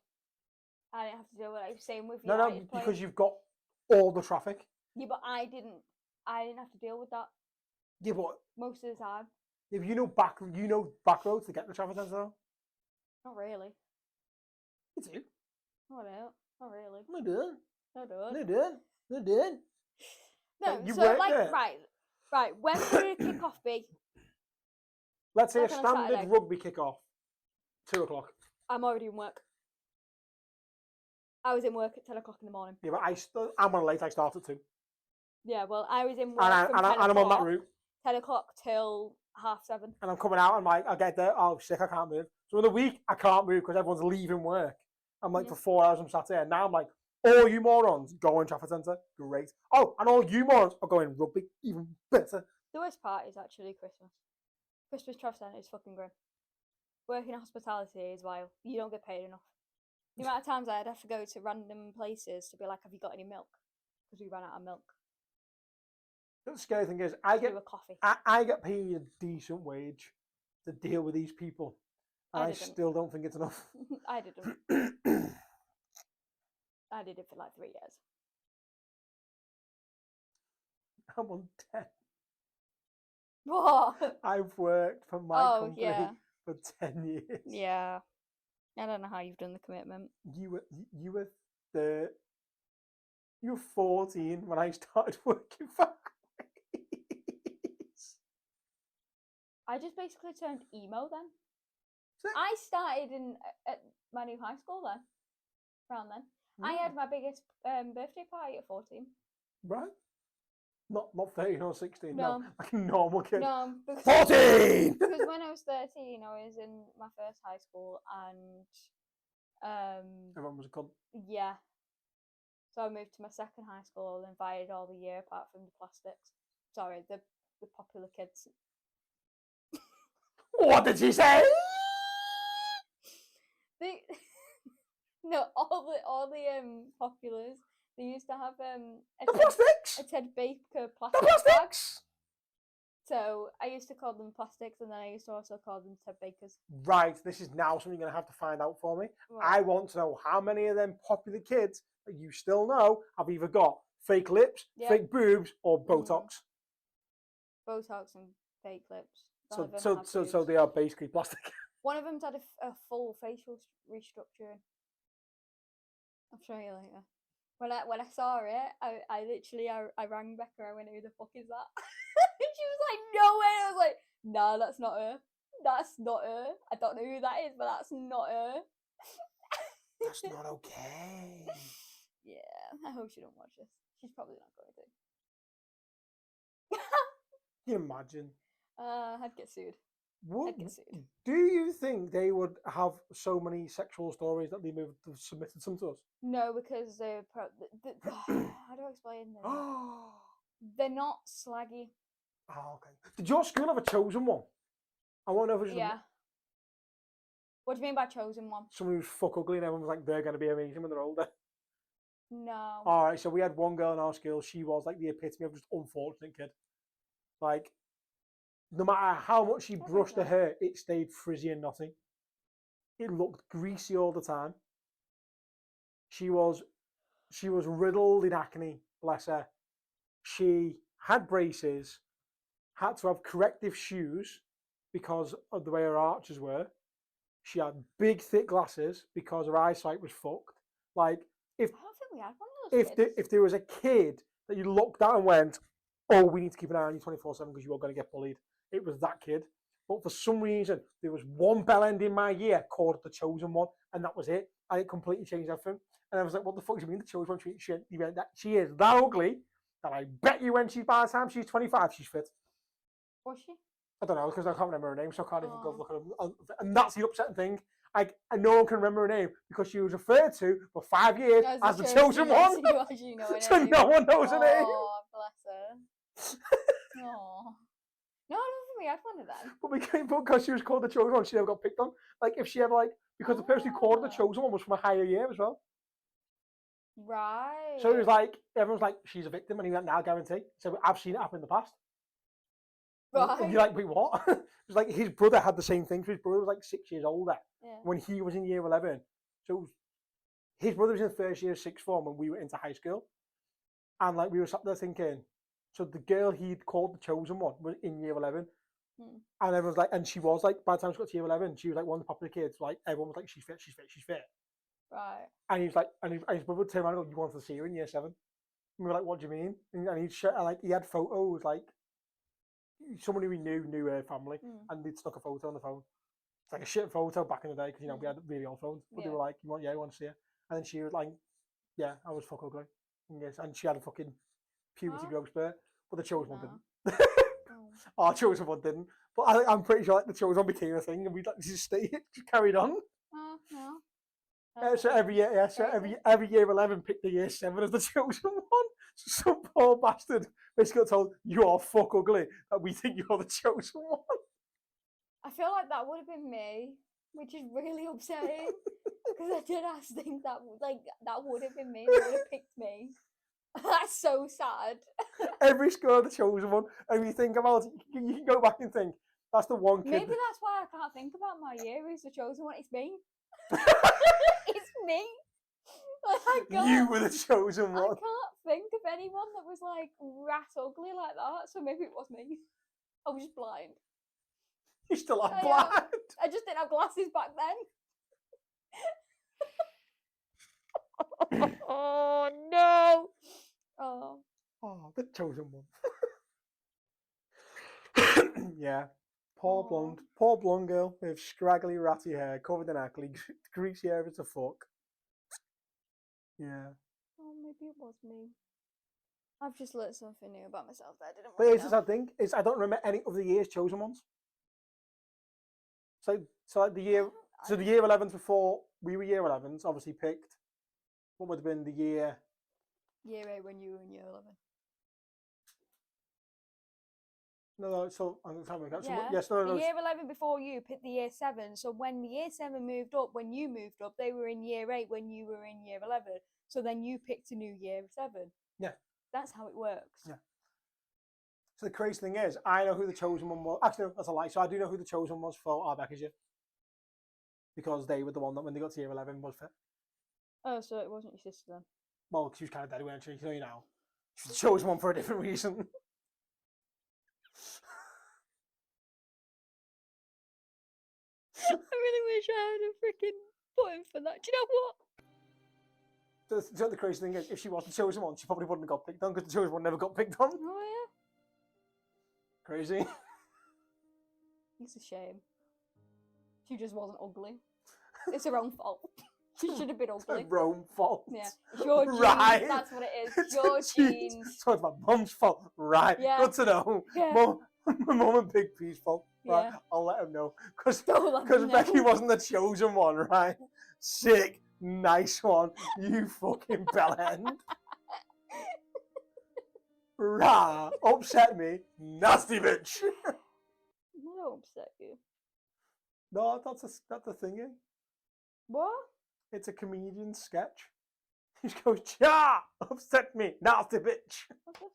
I didn't have to deal with it. Same with No, United playing. because you've got all the traffic. Yeah, but I didn't have to deal with that Yeah, but most of the time. if you know back roads to get to Trafford Centre though. Not really. You do. No, I don't. Not really. No, do. No, I don't. No, do. No, do. No, you so work like, there. right. When would a kick-off be? Let's say Like a on a standard Saturday. rugby kick-off. 2 o'clock. I'm already in work. I was in work at 10 o'clock in the morning. Yeah, but I'm on late. I start at 2. Yeah, well, I was in work And from 10 I'm on that o'clock, route. 10 o'clock till 7:30. And I'm coming out and like, I get there, oh shit, I can't move. So in the week, I can't move because everyone's leaving work. I'm like, Yeah. for 4 hours I'm sat here. And now I'm like, all you morons go in Trafford Centre. Great. Oh, and all you morons are going rugby. Even better. The worst part is actually Christmas. Christmas Trafford Centre is fucking grim. Working in hospitality is wild. You don't get paid enough. The amount of times I'd have to go to random places to be like, "Have you got any milk?" Because we ran out of milk. The scary thing is, I To do get a coffee. I get paid a decent wage to deal with these people. And I I didn't. still don't think it's enough. I didn't. I did it for like 3 years. I'm on 10. What? I've worked for my Oh, company yeah. for 10 years. Yeah. I don't know how you've done the commitment. You were 14 when I started working for. I just basically turned emo then. So- I started at my new high school then. Around then. I had my biggest birthday party at 14. Right. Not 13 or 16. No. Like a normal kid. No, because 14! because when I was 13, I was in my first high school and Everyone was a cunt. yeah. So I moved to my second high school and invited all the year apart from the plastics. Sorry, the popular kids. What did she say? They no, all the populars. They used to have The plastics! a Ted Baker The plastic bag. plastics! So I used to call them plastics, and then I used to also call them Ted Bakers. Right, this is now something you're going to have to find out for me. I want to know how many of them popular kids that you still know have either got fake lips, Yeah. fake boobs, or Botox. Botox and fake lips. None So, of them so, have so, so boobs. they are basically plastic. One of them's had a full facial restructuring. I'll show you later. When I saw it, I literally rang Becca. I went, "Who the fuck is that?" And she was like, "No way!" I was like, "Nah, that's not her. That's not her. I don't know who that is, but that's not her." That's not okay. Yeah, I hope she don't watch this. She's probably not going to. Can you imagine? I'd get sued. What, I'd get sued. do you think they would have so many sexual stories that they moved to submitted some to us? No, because they're how do I explain them? Oh, They're not slaggy. okay. Did your school have a chosen one? I want to know if it's Yeah. What do you mean by chosen one? someone who's fuck ugly and everyone was like, they're going to be amazing when they're older. No. All right, so we had one girl in our school. She was like the epitome of just unfortunate kid. Like, no matter how much she What brushed her was hair, it stayed frizzy and knotty. It looked greasy all the time. She was riddled in acne, bless her. She had braces, had to have corrective shoes because of the way her arches were. She had big, thick glasses because her eyesight was fucked. Like, I don't think we had one of those kids. if there was a kid that you looked at and went, "Oh, we need to keep an eye on you 24/7 because you are going to get bullied," it was that kid. But for some reason, there was one bell end in my year called the chosen one, and that was it. And it completely changed everything. And I was like, "What the fuck do you mean the chosen one? She is that ugly that I bet you when by the time she's 25, she's fit." Was she? I don't know because I can't remember her name, so I can't even go Oh. look at her. And that's the upsetting thing. And no one can remember her name because she was referred to for 5 years as the chosen one. So you actually know her So name. no one knows her name. Oh, bless her. Oh. No, I don't think we had one of them. But because she was called the chosen one, she never got picked on. Like if she ever because the person who called her the Ah. chosen one was from a higher year as well. Right. So it was like everyone's like, she's a victim, and he went, "Now guarantee." So I've seen it happen in the past. Right. And you're like, "Wait, what?" It was like his brother had the same thing. So his brother was like 6 years older Yeah. when he was in year 11. So it was, his brother was in first year of sixth form when we were into high school, and like we were sat there thinking, so the girl he'd called the chosen one was in year 11. Hmm. And everyone's like, and she was like, by the time she got to year 11, she was like one of the popular kids. Like everyone was like, "She's fit, she's fit, she's fit." Right. And he was like, and his brother would turn around and go, "You wanted to see her in year 7?" And we were like, "What do you mean?" And he had photos, like someone who we knew her family, and they'd stuck a photo on the phone. It's like a shit photo back in the day because we had really old phones. But they were like, "You want to see her?" And then she was like, "Yeah, I was fuck ugly." And yes, and she had a fucking puberty growth spurt, but the chosen one didn't. Our chosen one didn't. But I'm pretty sure like, the chosen one became a thing, and we like just carried on. Oh, no. So every year, every year 11 picked the year 7 as the chosen one. So some poor bastard basically got told, "You are fuck ugly, that we think you're the chosen one." I feel like that would have been me, which is really upsetting because I did think that would have been me. They would have picked me. That's so sad. Every school the chosen one, and you think about it, you can go back and think that's the one kid. Maybe that's why I can't think about my year. Who's the chosen one? It's me. It's me. You were the chosen I one. can't think of anyone that was like rat ugly like that. So maybe it was me. I was just blind. You still are I am. blind. I just didn't have glasses back then. Oh no! Oh. Oh, the chosen one. Yeah. Aw. poor blonde girl with scraggly, ratty hair, covered in acne, greasy hair as a fuck. Yeah. Oh, maybe it was me. I've just learnt something new about myself that I didn't But want here's to the know. sad thing, is I don't remember any of the year's chosen ones. So like the year, so the year 11s before we were year 11s, obviously picked. What would have been the year? Year 8 when you were in year 11. No, so I'm trying to make that. So, Yeah. yes, no. The year 11 before you picked the year 7. So when the year 7 moved up, when you moved up, they were in year 8 when you were in year 11. So then you picked a new year 7. Yeah. That's how it works. Yeah. So the crazy thing is, I know who the chosen one was. Actually, no, that's a lie. So I do know who the chosen was for Arbeck's year. Because they were the one that when they got to year 11 was fit. Oh, so it wasn't your sister then? Well, she was kind of dead, wasn't she? You know. She was the chosen one for a different reason. I really wish I had a freaking button for that. Do you know what? So the crazy thing is, if she wasn't the chosen one, she probably wouldn't have got picked on because the chosen one never got picked on. Oh, Crazy. yeah. It's a shame. She just wasn't ugly. It's her own fault. She should have been ugly. Her own fault. Yeah. It's your genes. Right. That's what it is. It's Your her genes. So it's my mum's fault. Right. Yeah. Good to know. Yeah. Mum, my mum and Big P's fault. Right. Yeah. I'll let him know. Because Don't let me know. Becky wasn't the chosen one, right? Sick. Nice one. You fucking bellend. Rah. Upset me. Nasty bitch. I don't upset you. No, that's the thing, eh? What? It's a comedian sketch. He just goes, "Cha! Upset me, nasty bitch." What's this?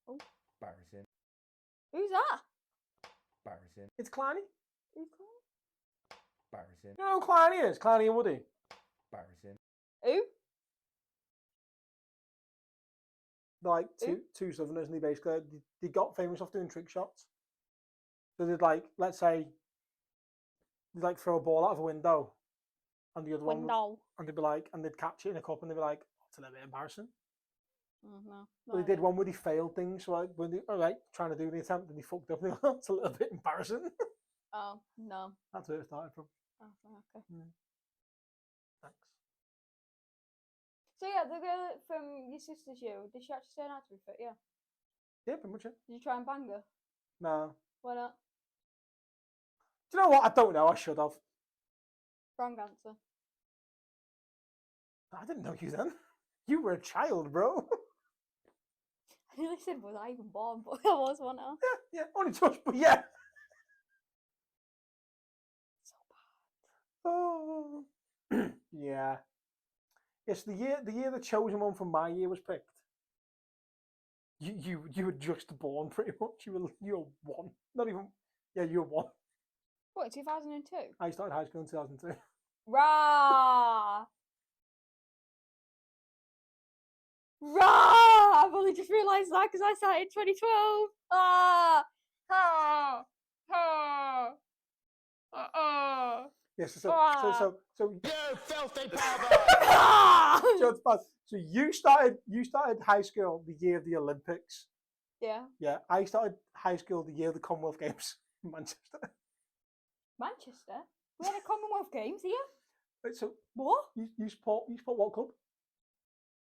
Oh. Embarrassing. Who's that? Embarrassing. It's Clanny. Who's calling? Embarrassing. You know who Clanny is? Clanny and Woody. Embarrassing. Who? They're like Who? two Southerners, and they got famous off doing trick shots. So they'd like, let's say, they'd like throw a ball out of a window, and the other one, Window. and they'd be like, and they'd catch it in a cup, and they'd be like, "It's a little bit embarrassing." No. But they did one where they failed things, so like when they trying to do the attempt and they fucked up, and they go, "It's a little bit embarrassing." Oh, no. That's where it started from. Oh, okay. Thanks. So yeah, the girl from your sister's year, did she actually turn out to be fit? Yeah. Yeah, pretty much it. Did you try and bang her? No. Why not? Do you know what? I don't know. I should have. Wrong answer. I didn't know you then. You were a child, bro. I nearly said, was I even born? But I was one. Yeah, only just, but yeah. So bad. Oh. Yeah. Yes, the year the chosen one from my year was picked. You were just born pretty much. You were one. Not even. Yeah, you were one. What, 2002? I started high school in 2002. Rah! Rah! I've only just realised that because I started in 2012. Ah! Ah! Ah! Yes, You filthy pervert! so you started high school the year of the Olympics. Yeah. Yeah, I started high school the year of the Commonwealth Games in Manchester. Manchester? We had a Commonwealth Games here? Right, so What? you support what club?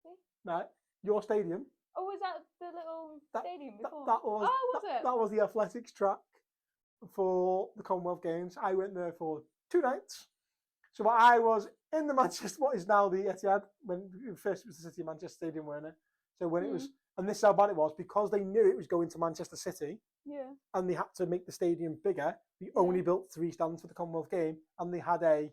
Me? Right, your stadium. Oh, was that the little stadium before? That was Oh, was it? that was the athletics track for the Commonwealth Games. I went there for 2 nights. So I was in the Manchester, what is now the Etihad, when first it was the City of Manchester Stadium, weren't it? So when it was, and this is how bad it was, because they knew it was going to Manchester City, Yeah. and they had to make the stadium bigger, they only built 3 stands for the Commonwealth game, and they had a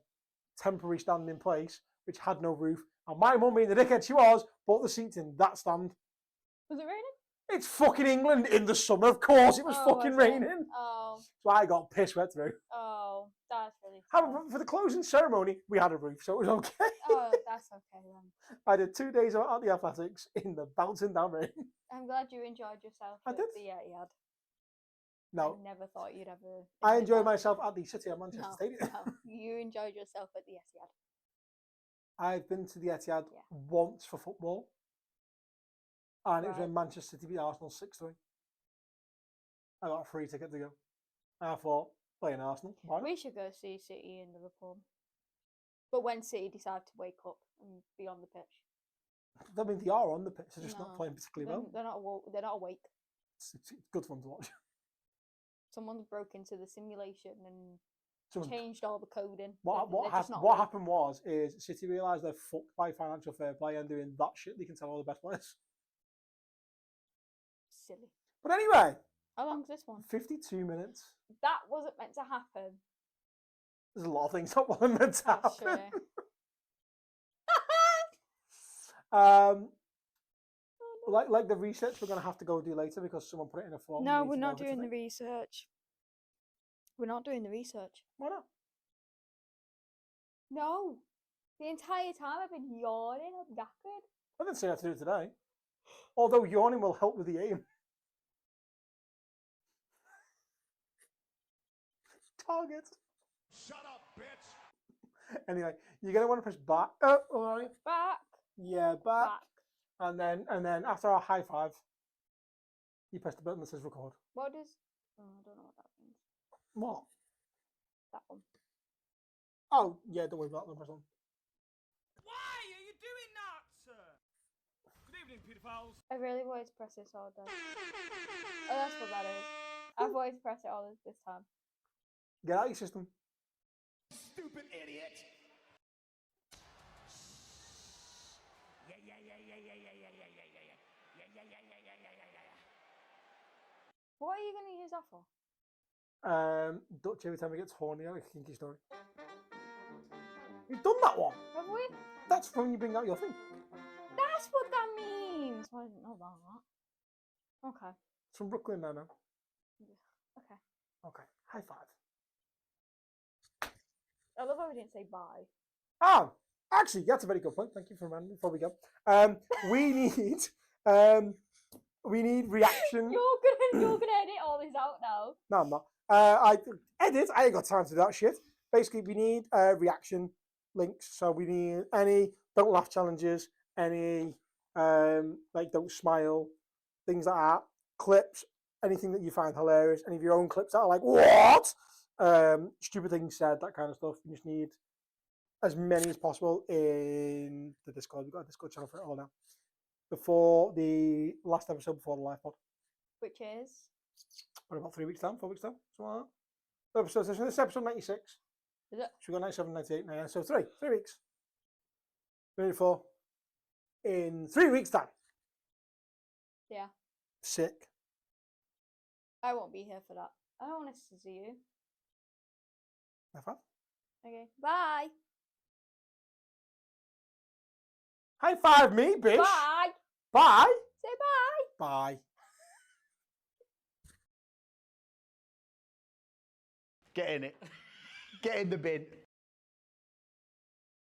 temporary stand in place, which had no roof. And my mum, being the dickhead she was, bought the seats in that stand. Was it raining? It's fucking England in the summer, of course it was fucking was it? raining. Oh. So I got piss wet through. Oh, that's really sad. However, for the closing ceremony, we had a roof, so it was okay. Oh, that's okay then. I did 2 days at the athletics in the bouncing down rain. I'm glad you enjoyed yourself I at did. the Etihad. No, I never thought you'd ever. I enjoy enjoyed that. myself at the City of Manchester No, Stadium. no, you enjoyed yourself at the Etihad. I've been to the Etihad Yeah. once for football, and it was Right. when Manchester City beat Arsenal 6-3. I got a free ticket to go. I thought, playing Arsenal. Why? We should go see City in Liverpool. But when City decide to wake up and be on the pitch. I mean, they are on the pitch, they're just not No, playing particularly well. They're not they're not awake. It's good fun to watch. Someone broke into the simulation and Someone- changed all the coding. What They're happened was City realised they're fucked by financial fair play and doing that shit they can tell all the best players. silly. But anyway, How long's this one? 52 minutes. That wasn't meant to happen. There's a lot of things that wasn't meant to That's happen. true. Like the research we're gonna have to go do later because someone put it in a form. No, we're not doing the research. We're not doing the research. Why not? No. The entire time I've been yawning, I'm knackered. I didn't say I had to do it today. Although yawning will help with the aim. Target. Shut up, bitch. Anyway, you're gonna want to press back. Oh, all right. Back. Yeah, back. Back. And then after our high five, you press the button that says record. What does... Oh, I don't know what that means. What? That one. Oh, yeah, don't worry about that. Press on. Why are you doing that, sir? Good evening, pedophiles. I really wanted to press this all day. Oh, that's what that is. I've wanted to press it all this time. Get out of your system. Stupid idiot. What are you going to use that for? Dutchy every time he gets horny, like a kinky story. You've done that one. Have we? That's when you bring out your thing. That's what that means. I didn't know that. Okay. It's from Brooklyn now. Okay. Okay. High five. I love how we didn't say bye. Oh, actually, that's a very good point. Thank you for reminding me before we go. We need reaction. You're gonna edit all this out now. No, I'm not. I ain't got time to do that shit. Basically, we need reaction links. So we need any don't laugh challenges, any like don't smile, things like that, clips, anything that you find hilarious, any of your own clips that are like what, stupid things said, that kind of stuff. You just need as many as possible in the Discord. We've got a Discord channel for it all now. Before the last episode, before the live pod. Which is? What, about 3 weeks time, 4 weeks time, something like that. So this is episode 96. Is it? So we got 97, 98, 99. So 3 weeks. Ready for in 3 weeks time. Yeah. Sick. I won't be here for that. I don't want to see you. High five. Okay. Bye. High five me, bitch. Bye. Bye. Say bye. Bye. Get in it. Get in the bin.